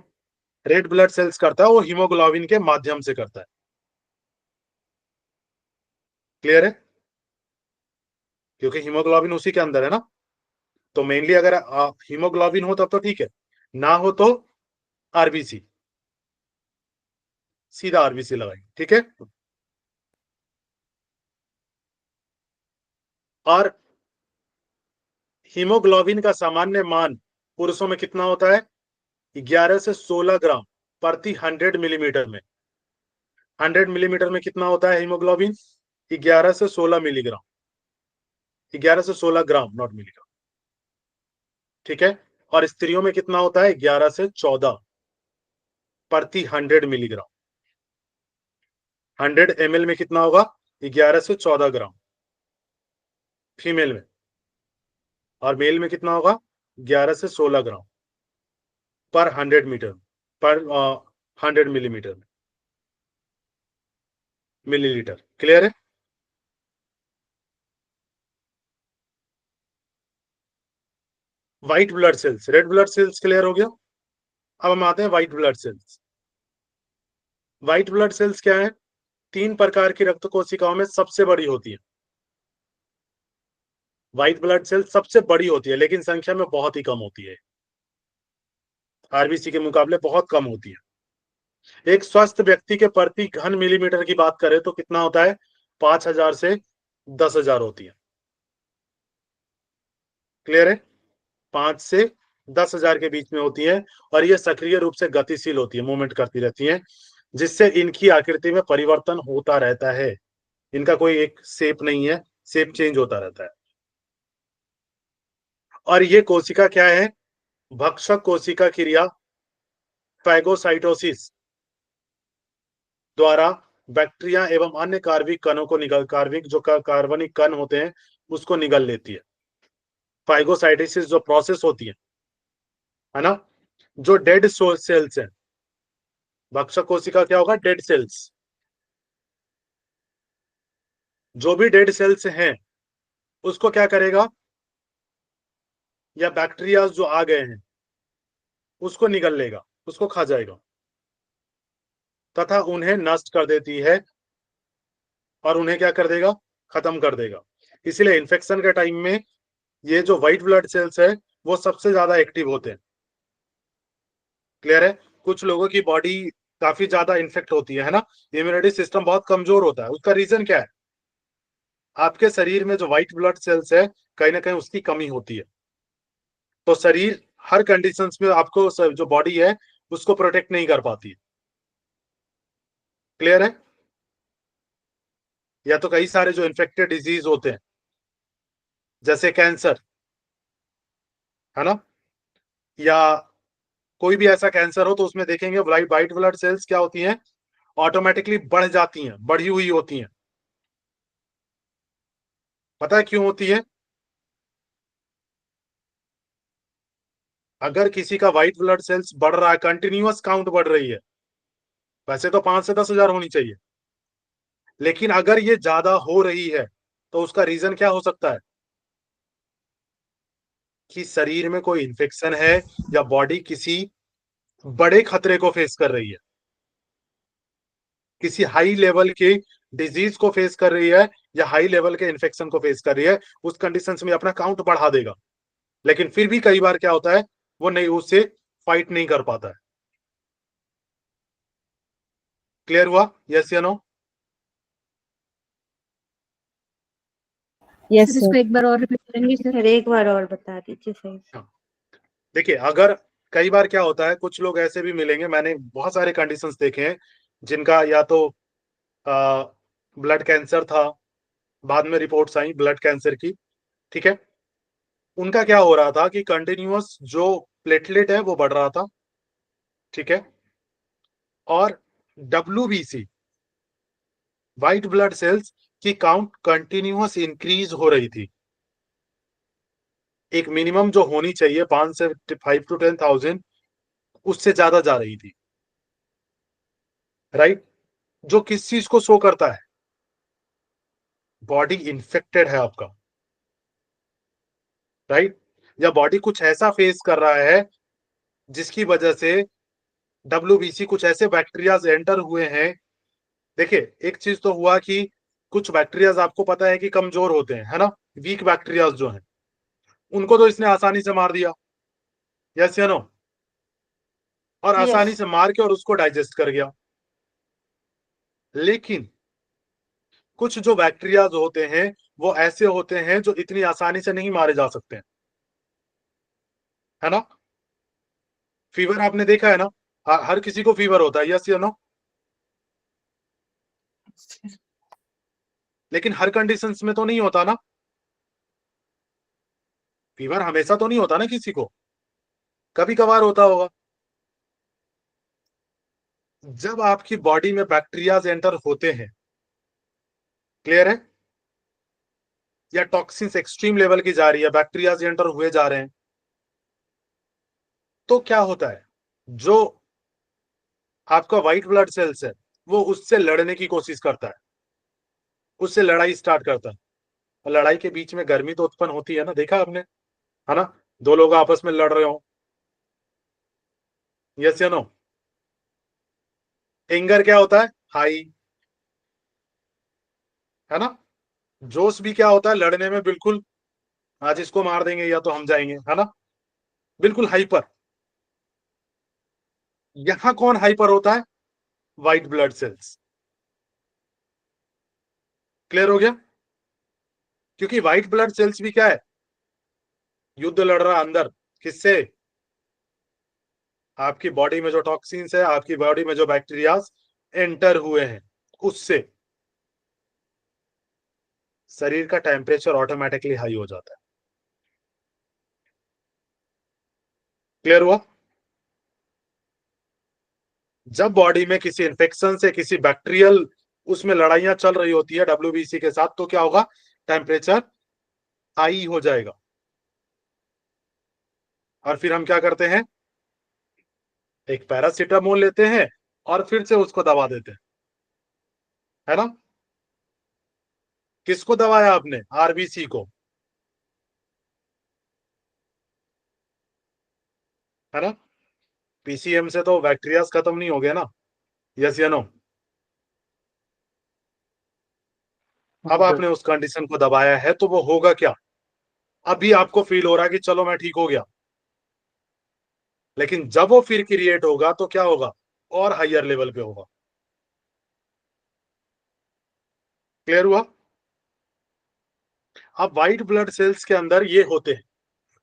रेड ब्लड सेल्स करता है, वो हीमोग्लोबिन के माध्यम से करता है। क्लियर है? क्योंकि हीमोग्लोबिन उसी के अंदर है ना, तो मेनली अगर हीमोग्लोबिन हो तब तो ठीक है, ना हो तो आरबीसी, सीधा आरबीसी लगाएंगे। ठीक है? और हीमोग्लोबिन का सामान्य मान पुरुषों में कितना होता है? 11 से 16 ग्राम प्रति 100 मिलीमीटर में। 100 मिलीमीटर में कितना होता है हीमोग्लोबिन? 11 से 16 मिलीग्राम, 11 से 16 ग्राम, नॉट मिलीग्राम। ठीक है? और स्त्रियों में कितना होता है? 11 से 14 प्रति 100 मिलीग्राम। 100 ml में कितना होगा? 11 से 14 ग्राम फीमेल में, और मेल में कितना होगा? 11 से 16 ग्राम पर 100 मीटर, पर 100 मिलीमीटर में, मिलीलीटर। क्लियर है? White blood cells, red blood cells clear हो गया? अब हम आते हैं white blood cells. White blood cells क्या है? 3 प्रकार की रक्त कोशिकाओं में सबसे बड़ी होती है। व्हाइट ब्लड सेल सबसे बड़ी होती है, लेकिन संख्या में बहुत ही कम होती है, आरबीसी के मुकाबले बहुत कम होती है। एक स्वस्थ व्यक्ति के प्रति घन मिलीमीटर की बात करें तो कितना होता है? 5000 से 10,000 होती है। क्लियर है? 5 से 10,000 के बीच में होती है, और ये सक्रिय रूप से गतिशील होती है, मूवमेंट करती रहती है, जिससे इनकी आकृति में परिवर्तन होता रहता है। इनका कोई एक शेप नहीं है, शेप चेंज होता रहता है। और ये कोशिका क्या है? भक्षक कोशिका क्रिया फैगोसाइटोसिस द्वारा बैक्टीरिया एवं अन्य कार्बनिक कणों को कार्बनिक जो कार्बनिक कण होते हैं उसको निगल लेती है। फाइगोसाइटोसिस जो प्रोसेस होती है ना, जो डेड सेल्स है, भक्षक कोशिका क्या होगा? Dead cells. जो भी डेड सेल्स हैं उसको क्या करेगा? या बैक्टीरिया जो आ गए हैं उसको निगल लेगा, उसको खा जाएगा तथा उन्हें नष्ट कर देती है, और उन्हें क्या कर देगा? खत्म कर देगा। इसलिए इन्फेक्शन के टाइम में ये जो व्हाइट ब्लड सेल्स है वो सबसे ज्यादा एक्टिव होते हैं। क्लियर है? कुछ लोगों की बॉडी काफी ज्यादा इन्फेक्ट होती है ना, इम्यूनिटी सिस्टम बहुत कमजोर होता है। उसका रीजन क्या है? आपके शरीर में जो व्हाइट ब्लड सेल्स है कहीं ना कहीं उसकी कमी होती है। तो शरीर हर कंडीशंस में आपको जो बॉडी है उसको प्रोटेक्ट नहीं कर पाती है। क्लियर है? या तो कई सारे जो इन्फेक्टेड डिजीज होते हैं जैसे कैंसर, है ना, या कोई भी ऐसा कैंसर हो तो उसमें देखेंगे व्हाइट ब्लड सेल्स क्या होती हैं? ऑटोमेटिकली बढ़ जाती हैं, बढ़ी हुई होती हैं। पता है क्यों होती है? अगर किसी का व्हाइट ब्लड सेल्स बढ़ रहा है, कंटिन्यूअस काउंट बढ़ रही है, वैसे तो 5 से 10,000 होनी चाहिए, लेकिन अगर ये ज्यादा हो रही है तो उसका रीजन क्या हो सकता है? कि शरीर में कोई इन्फेक्शन है या बॉडी किसी बड़े खतरे को फेस कर रही है, किसी हाई लेवल के डिजीज को फेस कर रही है या हाई लेवल के इन्फेक्शन को फेस कर रही है। उस कंडीशंस में अपना काउंट बढ़ा देगा, लेकिन फिर भी कई बार क्या होता है? वो नहीं, उससे फाइट नहीं कर पाता है। क्लियर हुआ? यस या नो? यस सर इसको सर। एक बार और रिपीट करेंगे सर? सर एक बार और बता दीजिए सही से। देखिए, अगर कई बार क्या होता है, कुछ लोग ऐसे भी मिलेंगे, मैंने बहुत सारे कंडीशंस देखे हैं जिनका या तो ब्लड कैंसर था, बाद में रिपोर्ट्स आई ब्लड कैंसर की, ठीक है। उनका क्या हो रहा था कि कंटिन्यूअस जो प्लेटलेट है वो बढ़ रहा था, ठीक है, और WBC व्हाइट ब्लड सेल्स की काउंट कंटिन्यूअस इंक्रीज हो रही थी। एक मिनिमम जो होनी चाहिए 5 से 5 to 10,000 उससे ज्यादा जा रही थी, राइट। जो किस चीज को शो करता है? बॉडी इन्फेक्टेड है आपका, राइट, या बॉडी कुछ ऐसा फेस कर रहा है जिसकी वजह से WBC कुछ ऐसे बैक्टीरियाज एंटर हुए हैं। देखिए, एक चीज तो हुआ कि कुछ बैक्टीरियाज आपको पता है कि कमजोर होते हैं, है ना, वीक बैक्टीरियाज जो हैं उनको तो इसने आसानी से मार दिया, यस या नो, और आसानी यस। से मार के और उसको डाइजेस्ट कर गया। लेकिन कुछ जो बैक्टीरियाज होते हैं वो ऐसे होते हैं जो इतनी आसानी से नहीं मारे जा सकते हैं, है ना। फीवर आपने देखा है ना, हर किसी को फीवर होता है, यस या नो, लेकिन हर कंडीशंस में तो नहीं होता ना। फीवर हमेशा तो नहीं होता ना किसी को, कभी कभार होता होगा। जब आपकी बॉडी में बैक्टीरियाज एंटर होते हैं, क्लियर है, या टॉक्सिन्स एक्सट्रीम लेवल की जा रही है, बैक्टीरियाज एंटर हुए जा रहे हैं, तो क्या होता है? जो आपका व्हाइट ब्लड सेल्स है वो उससे लड़ने की कोशिश करता है, उससे लड़ाई स्टार्ट करता है। और लड़ाई के बीच में गर्मी तो उत्पन्न होती है ना, देखा आपने, है ना, दो लोग आपस में लड़ रहे हो, यस या नो? एंगर क्या होता है? हाई, है ना? जोश भी क्या होता है? लड़ने में बिल्कुल, आज इसको मार देंगे या तो हम जाएंगे, है ना? बिल्कुल हाइपर। यहां कौन हाइपर होता है? White blood cells. क्लियर हो गया? क्योंकि व्हाइट ब्लड सेल्स भी क्या है? युद्ध लड़ रहा है अंदर। किससे? आपकी बॉडी में जो टॉक्सिन्स है, आपकी बॉडी में जो बैक्टीरियाज एंटर हुए हैं, उससे शरीर का टेम्परेचर ऑटोमेटिकली हाई हो जाता है। क्लियर हुआ? जब बॉडी में किसी इन्फेक्शन से, किसी बैक्टीरियल उसमें लड़ाइयां चल रही होती है WBC के साथ, तो क्या होगा? टेम्परेचर हाई हो जाएगा। और फिर हम क्या करते हैं? एक पैरासीटामोल लेते हैं और फिर से उसको दबा देते हैं, है ना? किसको दबाया आपने? RBC को, है ना? PCM से तो बैक्टीरिया खत्म नहीं हो गए ना? यस या नो? अब आपने उस कंडीशन को दबाया है तो वो होगा क्या? अभी आपको फील हो रहा है कि चलो मैं ठीक हो गया, लेकिन जब वो फिर क्रिएट होगा तो क्या होगा? और हायर लेवल पे होगा। क्लियर हुआ? अब व्हाइट ब्लड सेल्स के अंदर ये होते हैं।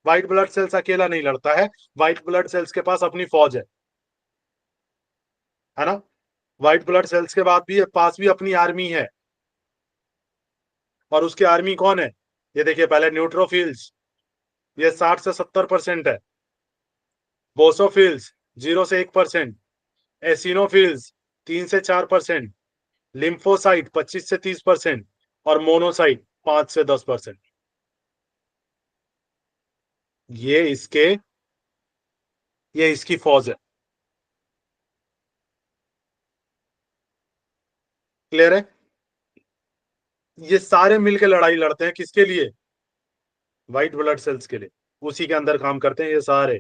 व्हाइट ब्लड सेल्स अकेला नहीं लड़ता है, व्हाइट ब्लड सेल्स के पास अपनी फौज है ना? व्हाइट ब्लड सेल्स के पास भी अपनी आर्मी है। और उसकी आर्मी कौन है? ये देखिए, पहले न्यूट्रोफिल्स, ये 60 से 70% है। बोसोफिल्स 0 से 1%, एसिनोफिल्स 3 से 4%, लिम्फोसाइट 25 से 30% और मोनोसाइट 5 से 10%। ये इसकी फौज है। क्लियर है? ये सारे मिलकर लड़ाई लड़ते हैं, किसके लिए? व्हाइट ब्लड सेल्स के लिए। उसी के अंदर काम करते हैं ये सारे।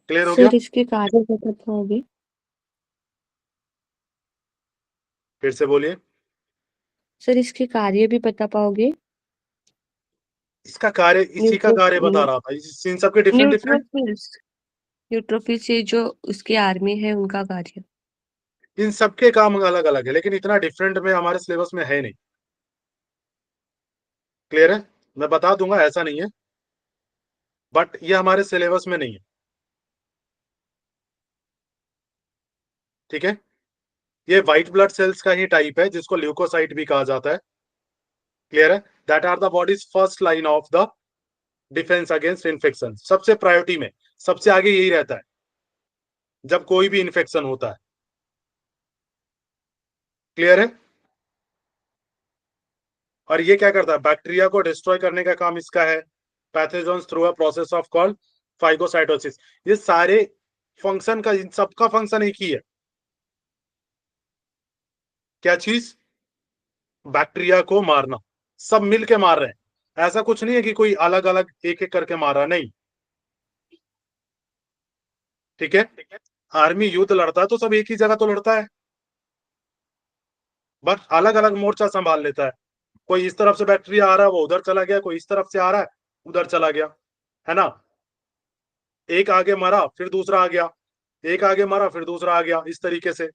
क्लियर हो गया? सर इसके कार्य बता पाओगे? फिर से बोलिए। सर इसके कार्य भी बता पाओगे? इसका कार्य, इसी का कार्य बता रहा था। इन सबके डिफरेंट डिफरेंट, न्यूट्रोफिल्स, न्यूट्रोफिल्स ये जो उसकी आर्मी है उनका कार्य। इन सबके काम अलग अलग है, लेकिन इतना डिफरेंट में हमारे सिलेबस में है नहीं। क्लियर है? मैं बता दूंगा, ऐसा नहीं है, बट ये हमारे सिलेबस में नहीं है। ठीक है? ये व्हाइट ब्लड सेल्स का ही टाइप है, जिसको ल्यूकोसाइट भी कहा जाता है। क्लियर है? That are the body's first line of the defence against infection. सबसे प्रायोरिटी में, सबसे आगे यही रहता है जब कोई भी इन्फेक्शन होता है। क्लियर है? और ये क्या करता है? बैक्टीरिया को डिस्ट्रॉय करने का काम इसका है, pathogens through a process of called phagocytosis. ये सारे फंक्शन का, इन सबका फंक्शन एक ही है। क्या चीज? बैक्टीरिया को मारना। सब मिलके मार रहे हैं, ऐसा कुछ नहीं है कि कोई अलग अलग एक एक करके मार रहा, नहीं। ठीक है? आर्मी युद्ध लड़ता है तो सब एक ही जगह तो लड़ता है, बस अलग अलग मोर्चा संभाल लेता है। कोई इस तरफ से बैक्टीरिया आ रहा है, वो उधर चला गया, कोई इस तरफ से आ रहा है, उधर चला गया, है ना? एक आगे मरा फिर दूसरा आ गया, एक आगे मरा फिर दूसरा आ गया, इस तरीके से।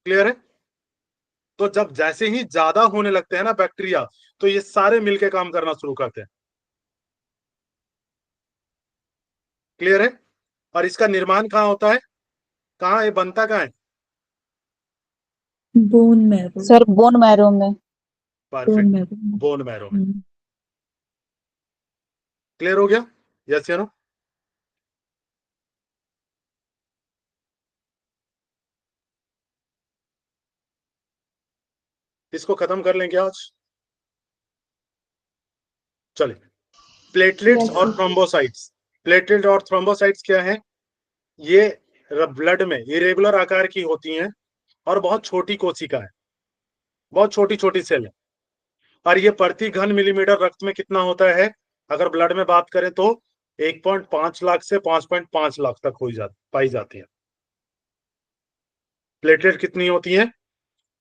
क्लियर है? तो जब जैसे ही ज्यादा होने लगते हैं ना बैक्टीरिया, तो ये सारे मिलके काम करना शुरू करते हैं। क्लियर है? और इसका निर्माण कहाँ होता है? कहाँ ये बनता कहाँ है? Bone marrow. Sir bone marrow में। Perfect, marrow. बोन मैरो में। क्लियर हो गया? यस या नो? इसको खत्म कर लेंगे आज। चलिए, प्लेटलेट्स Yes, और थ्रोम्बोसाइट्स। प्लेटलेट और थ्रोम्बोसाइट्स क्या है? ये ब्लड में इरेगुलर आकार की होती हैं और बहुत छोटी कोशिका है, बहुत छोटी छोटी सेल है। और ये प्रति घन मिलीमीटर रक्त में कितना होता है? अगर ब्लड में बात करें तो 1.5 लाख से 5.5 लाख तक पाई जाती है। प्लेटलेट कितनी होती है?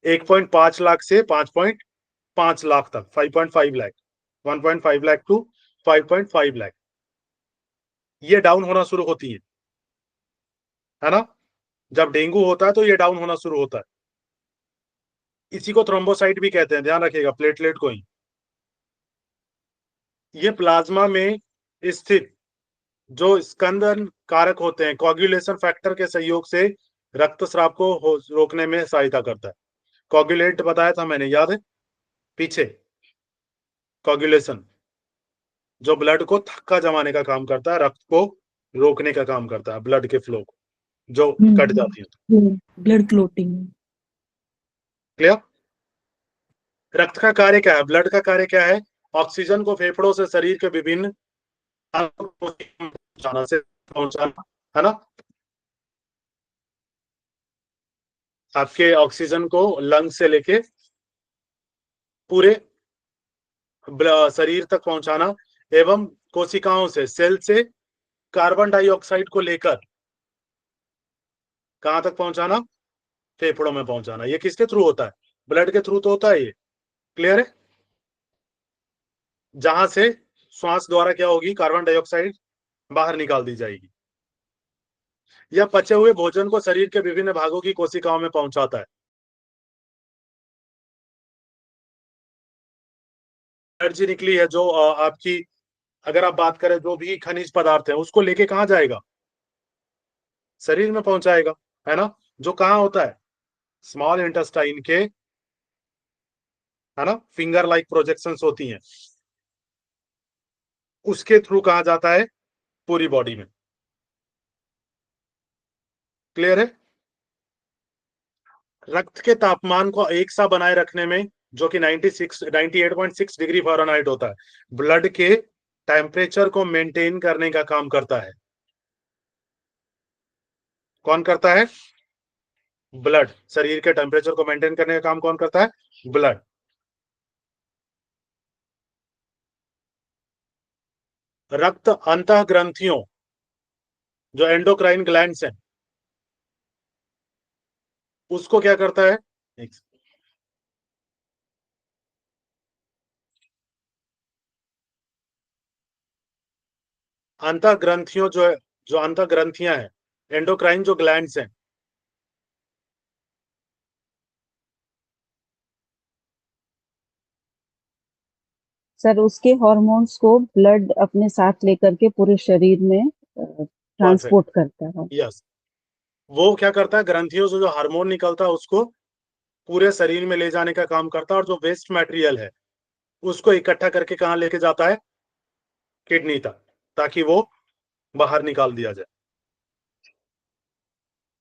1.5 लाख से 5.5 लाख तक, 5.5 लाख, 1.5 लाख टू 5.5 लाख। ये डाउन होना शुरू होती है ना? जब डेंगू होता है तो ये डाउन होना शुरू होता है। इसी को थ्रोम्बोसाइट भी कहते हैं, ध्यान रखिएगा, प्लेटलेट को ही। ये प्लाज्मा में स्थित जो स्कंदन कारक होते हैं, कोagulation फैक्टर के सहयोग से रक्तस्राव को रोकने में सहायता करता है। कोगुलेट बताया था मैंने, याद है पीछे? कोगुलेशन जो ब्लड को थक्का जमाने का काम करता है, रक्त को रोकने का काम करता है, ब्लड के फ्लो को जो कट जाती है, ब्लड क्लोटिंग। क्लियर? रक्त का कार्य क्या है? ब्लड का कार्य क्या है? ऑक्सीजन को फेफड़ों से शरीर के विभिन्न पहुंचाना, है ना? आपके ऑक्सीजन को लंग से लेके पूरे शरीर तक पहुंचाना, एवं कोशिकाओं से, सेल से कार्बन डाइऑक्साइड को लेकर कहां तक पहुंचाना? फेफड़ों में पहुंचाना। ये किसके थ्रू होता है? ब्लड के थ्रू तो होता है ये। क्लियर है? जहां से श्वास द्वारा क्या होगी? कार्बन डाइऑक्साइड बाहर निकाल दी जाएगी। यह पचे हुए भोजन को शरीर के विभिन्न भागों की कोशिकाओं में पहुंचाता है। एनर्जी निकली है जो आपकी, अगर आप बात करें जो भी खनिज पदार्थ है, उसको लेके कहां जाएगा? शरीर में पहुंचाएगा, है ना? जो कहां होता है? स्मॉल इंटेस्टाइन के, है ना, फिंगर लाइक प्रोजेक्शंस होती हैं, उसके थ्रू कहा जाता है? पूरी बॉडी में। क्लियर है? रक्त के तापमान को एक सा बनाए रखने में, जो कि 98.6 डिग्री फ़ारेनहाइट होता है, ब्लड के टेम्परेचर को मेंटेन करने का काम करता है। कौन करता है? ब्लड। शरीर के टेम्परेचर को मेंटेन करने का काम कौन करता है? ब्लड। रक्त अंतः ग्रंथियों, जो एंडोक्राइन ग्लैंड्स हैं, उसको क्या करता है? अंतः ग्रंथियों जो अंतः ग्रंथियां हैं, एंडोक्राइन जो ग्लैंड्स हैं, सर उसके हार्मोन्स को ब्लड अपने साथ लेकर के पूरे शरीर में ट्रांसपोर्ट करता है। यस, वो क्या करता है? ग्रंथियों से जो हार्मोन निकलता है उसको पूरे शरीर में ले जाने का काम करता है, और जो वेस्ट मटेरियल है उसको इकट्ठा करके कहां लेके जाता है? किडनी तक, ताकि वो बाहर निकाल दिया जाए।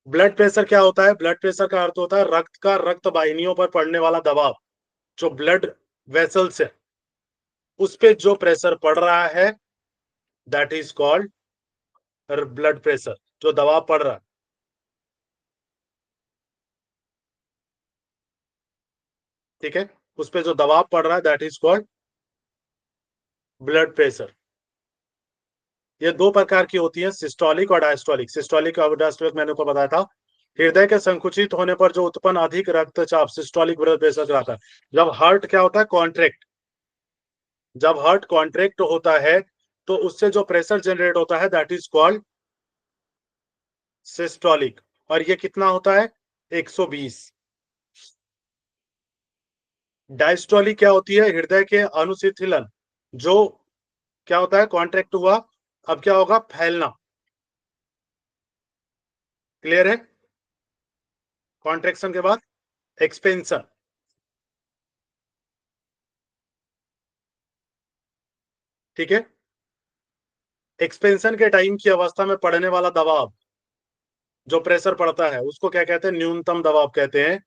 ब्लड प्रेशर क्या होता है? ब्लड प्रेशर का अर्थ होता है रक्त का रक्त वाहिनियों पर पड़ने वाला दबाव। जो ब्लड वेसल्स है उस पे जो प्रेशर पड़ रहा है, that is called blood pressure. जो दबाव पड़ रहा है, ठीक है, उस पे जो दबाव पड़ रहा है, that is called blood pressure. ये दो प्रकार की होती है, सिस्टोलिक और डायस्टोलिक। सिस्टोलिक और डायस्टोलिक मैंने को बताया था। हृदय के संकुचित होने पर जो उत्पन्न अधिक रक्तचाप सिस्टोलिक ब्लड प्रेशर कराता है। जब हार्ट क्या होता है? कॉन्ट्रैक्ट। जब हार्ट कॉन्ट्रैक्ट होता है तो उससे जो प्रेशर जनरेट होता है, दैट इज कॉल्ड सिस्टोलिक। और ये कितना होता है? 120। डायस्टोलिक क्या होती है? हृदय के अनुशीतलन, जो क्या होता है? कॉन्ट्रैक्ट हुआ, अब क्या होगा? फैलना। क्लियर है? कॉन्ट्रैक्शन के बाद एक्सपेंशन। ठीक है? एक्सपेंशन के टाइम की अवस्था में पड़ने वाला दबाव, जो प्रेशर पड़ता है, उसको क्या कहते हैं? न्यूनतम दबाव कहते हैं,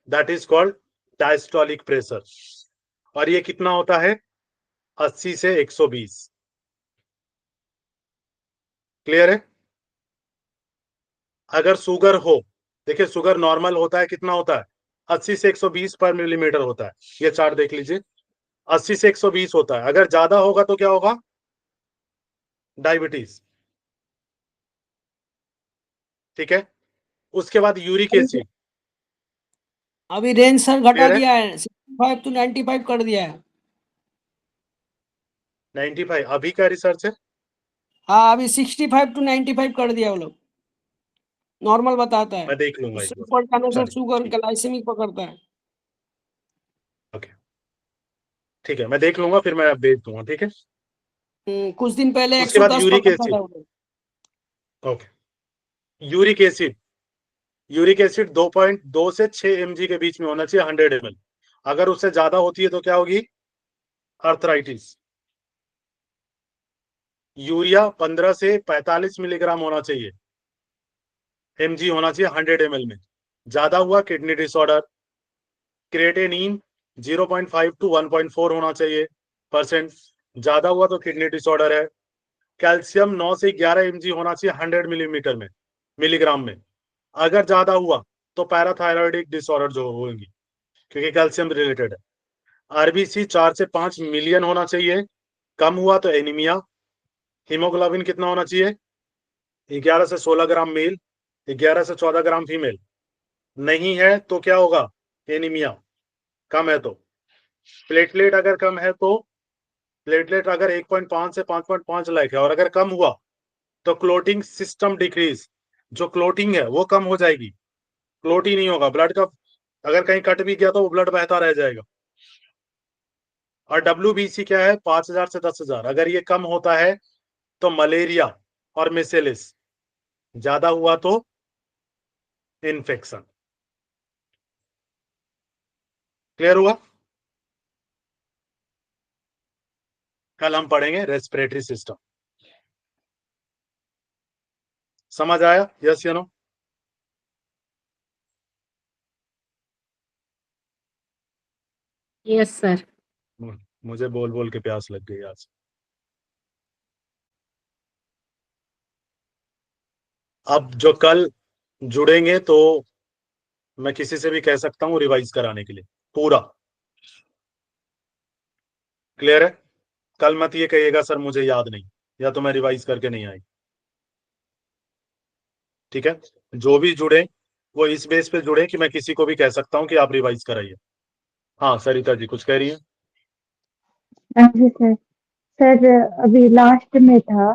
that is called diastolic pressure. और ये कितना होता है? 80 से 120। क्लियर है? अगर शुगर हो, देखिए शुगर नॉर्मल होता है, कितना होता है? 80 से 120 पर मिलीमीटर होता है। ये चार्ट देख लीजिए, 80 से 120 होता है। अगर ज्यादा होगा तो क्या होगा? डायबिटीज, ठीक है। उसके बाद यूरिक एसिड, अभी रेंज सर घटा क्लियर है? दिया है, 65 to 95 कर दिया है। 95 अभी का रिसर्च है? हाँ, अभी 65 to 95 कर दिया वो लोग, नॉर्मल बताता है। मैं देख लूंगा एक उससे बार। ऊपर जाने से चलिए, शुगर ठीक। ग्लाइसेमिक पकड़ता है। ओके, ठीक है, मैं देख लूंगा, फिर मैं भेज दूंगा, ठीक है। कुछ दिन पहले उसके बाद 110 यूरिक पकड़ता एसिड, था वो लोग। Okay. Uric acid, uric acid 2.2 से 6 mg के बीच में होना चाहिए 100 ml। अगर उससे ज्यादा होती है तो क्या होगी? अर्थराइटिस। यूरिया 15 से 45 मिलीग्राम होना चाहिए, mg होना चाहिए 100 ml में। ज्यादा हुआ किडनी डिसऑर्डर। क्रिएटिनिन 0.5 to 1.4 होना चाहिए परसेंट, ज्यादा हुआ तो किडनी डिसऑर्डर है। कैल्शियम 9 से 11 mg होना चाहिए 100 मिलीग्राम में। अगर ज्यादा हुआ तो पैराथायरॉइडिक डिसऑर्डर जो होंगी, क्योंकि कैल्शियम रिलेटेड है। आरबीसी 4 से 5 मिलियन होना चाहिए, कम हुआ तो एनीमिया। हीमोग्लोबिन कितना होना चाहिए? 11 से 16 ग्राम मेल, 11 से 14 ग्राम फीमेल। नहीं है तो क्या होगा? एनीमिया। कम है तो। प्लेटलेट अगर कम है तो, प्लेटलेट अगर 1.5 से 5.5 लाख है और अगर कम हुआ तो क्लोटिंग सिस्टम डिक्रीज, जो क्लोटिंग है वो कम हो जाएगी, क्लोट ही नहीं होगा ब्लड का। अगर कहीं कट भी गया तो वो ब्लड बहता रह जाएगा। और WBC क्या है? 5,000 से 10,000। अगर ये कम होता है तो मलेरिया और मिसेलिस, ज्यादा हुआ तो इन्फेक्शन। क्लियर हुआ? कल हम पढ़ेंगे रेस्पिरेटरी सिस्टम। समझ आया? यस या नो? Yes sir. मुझे बोल बोल के प्यास लग गई आज। अब जो कल जुड़ेंगे तो मैं किसी से भी कह सकता हूं रिवाइज कराने के लिए पूरा। क्लियर है? कल मत ये कहिएगा सर मुझे याद नहीं, या तो मैं रिवाइज करके नहीं आई। ठीक है, जो भी जुड़े वो इस बेस पे जुड़े कि मैं किसी को भी कह सकता हूं कि आप रिवाइज कराइए। हाँ सरिता जी कुछ कह रही है? हाँ जी सर। सर अभी लास्ट में था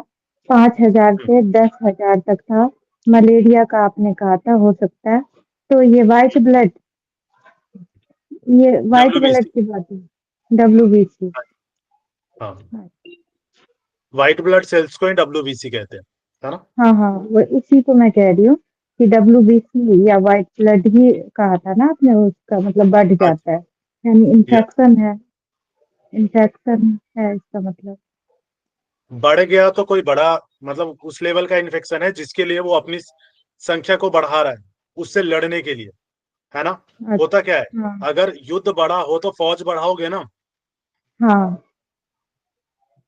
5,000 से 10,000 तक था, मलेरिया का आपने कहा था हो सकता है, तो ये व्हाइट ब्लड WBC, की बात है, WBC। हाँ व्हाइट ब्लड सेल्स को ही WBC कहते हैं, है ना? हाँ हाँ, वो इसी को मैं कह रही हूँ कि WBC या व्हाइट ब्लड ही कहा था ना आपने, उसका मतलब बढ़ जाता है, यानी इन्फेक्शन है, इसका मतलब। बढ़ गया तो कोई बड़ा मतलब उस लेवल का इन्फेक्शन है जिसके लिए वो अपनी संख्या को बढ़ा रहा है उससे लड़ने के लिए, है ना? होता क्या है, हाँ अगर युद्ध बढ़ा हो तो फौज बढ़ाओगे ना। हाँ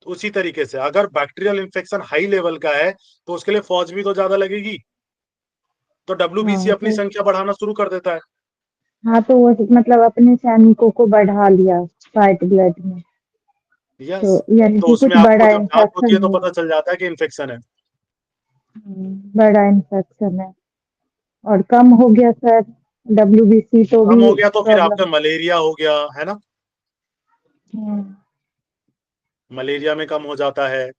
तो उसी तरीके से अगर बैक्टीरियल इन्फेक्शन हाई लेवल का है तो उसके लिए फौज भी तो ज्यादा लगेगी, तो WBC हाँ, अपनी संख्या बढ़ाना शुरू कर देता है। हाँ तो वो मतलब अपने सैनिकों को बढ़ा लिया व्हाइट ब्लड में, यस, तो यानी तो कि उसमें कुछ आपको बड़ा जब जांच होती है इन्फेक्शन तो हुआ। पता चल जाता है कि इन्फेक्शन है। बड़ा इन्फेक्शन है और कम हो गया सर WBC तो कम भी हो गया तो फिर प्रॉब्लम। आपका मलेरिया हो गया, है ना? हम्म, मलेरिया में कम हो जाता है,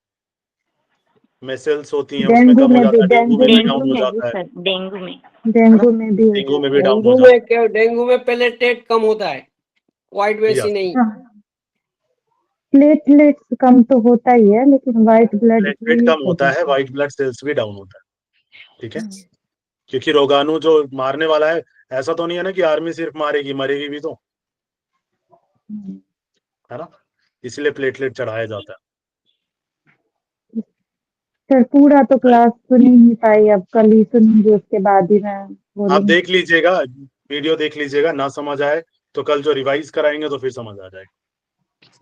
मेसल्स होती हैं उसमें डेंगू कम हो में भी जाता है, डेंगू में भी डेंगू डाउन हो में भी जाता है सर, डेंगू में। है ना? डेंगू में भी हो डेंगू में जाता भी है। डाउन हो डेंगू जाता में क्या, डेंगू में प्लेटलेट कम होता है, व्हाइट है। बेसी यस, नहीं। हाँ, प्लेटलेट्स कम तो होता ही है, लेकिन व्हाइट ब्लड प्लेटलेट भी कम हो होता है, जाता है। व्हाइट ब्लड सेल्स भी डाउन होता है, ठीक है। क्योंकि रोगाणु जो मारने वाला है, ऐसा तो नहीं है ना कि आर्मी सिर्फ मारेगी, मरेगी भी तो, है ना? इसलिए प्लेटलेट चढ़ाया जाता है। सर पूरा तो क्लास सुन ही नहीं पाई, अब कल ही सुनूंगी, उसके बाद ही मैं आप बोलूंगी। देख लीजिएगा, वीडियो देख लीजिएगा, ना समझ आए तो कल जो रिवाइज कराएंगे तो फिर समझ आ जाएगा।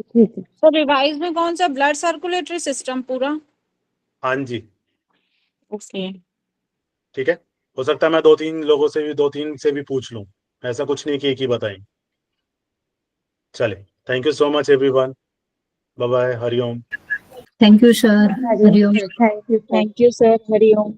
ठीक है। तो रिवाइज में कौन सा? ब्लड सर्कुलेटरी सिस्टम पूरा? हाँ जी, ओके। ठीक है। हो सकता है मैं दो तीन से भी पूछ लूं, ऐसा कुछ नहीं कि एक ही बताएं। चले, thank you so much everyone, bye bye, Hariom. Thank you sir, Hariom. Thank you sir. Thank you sir, Hariom.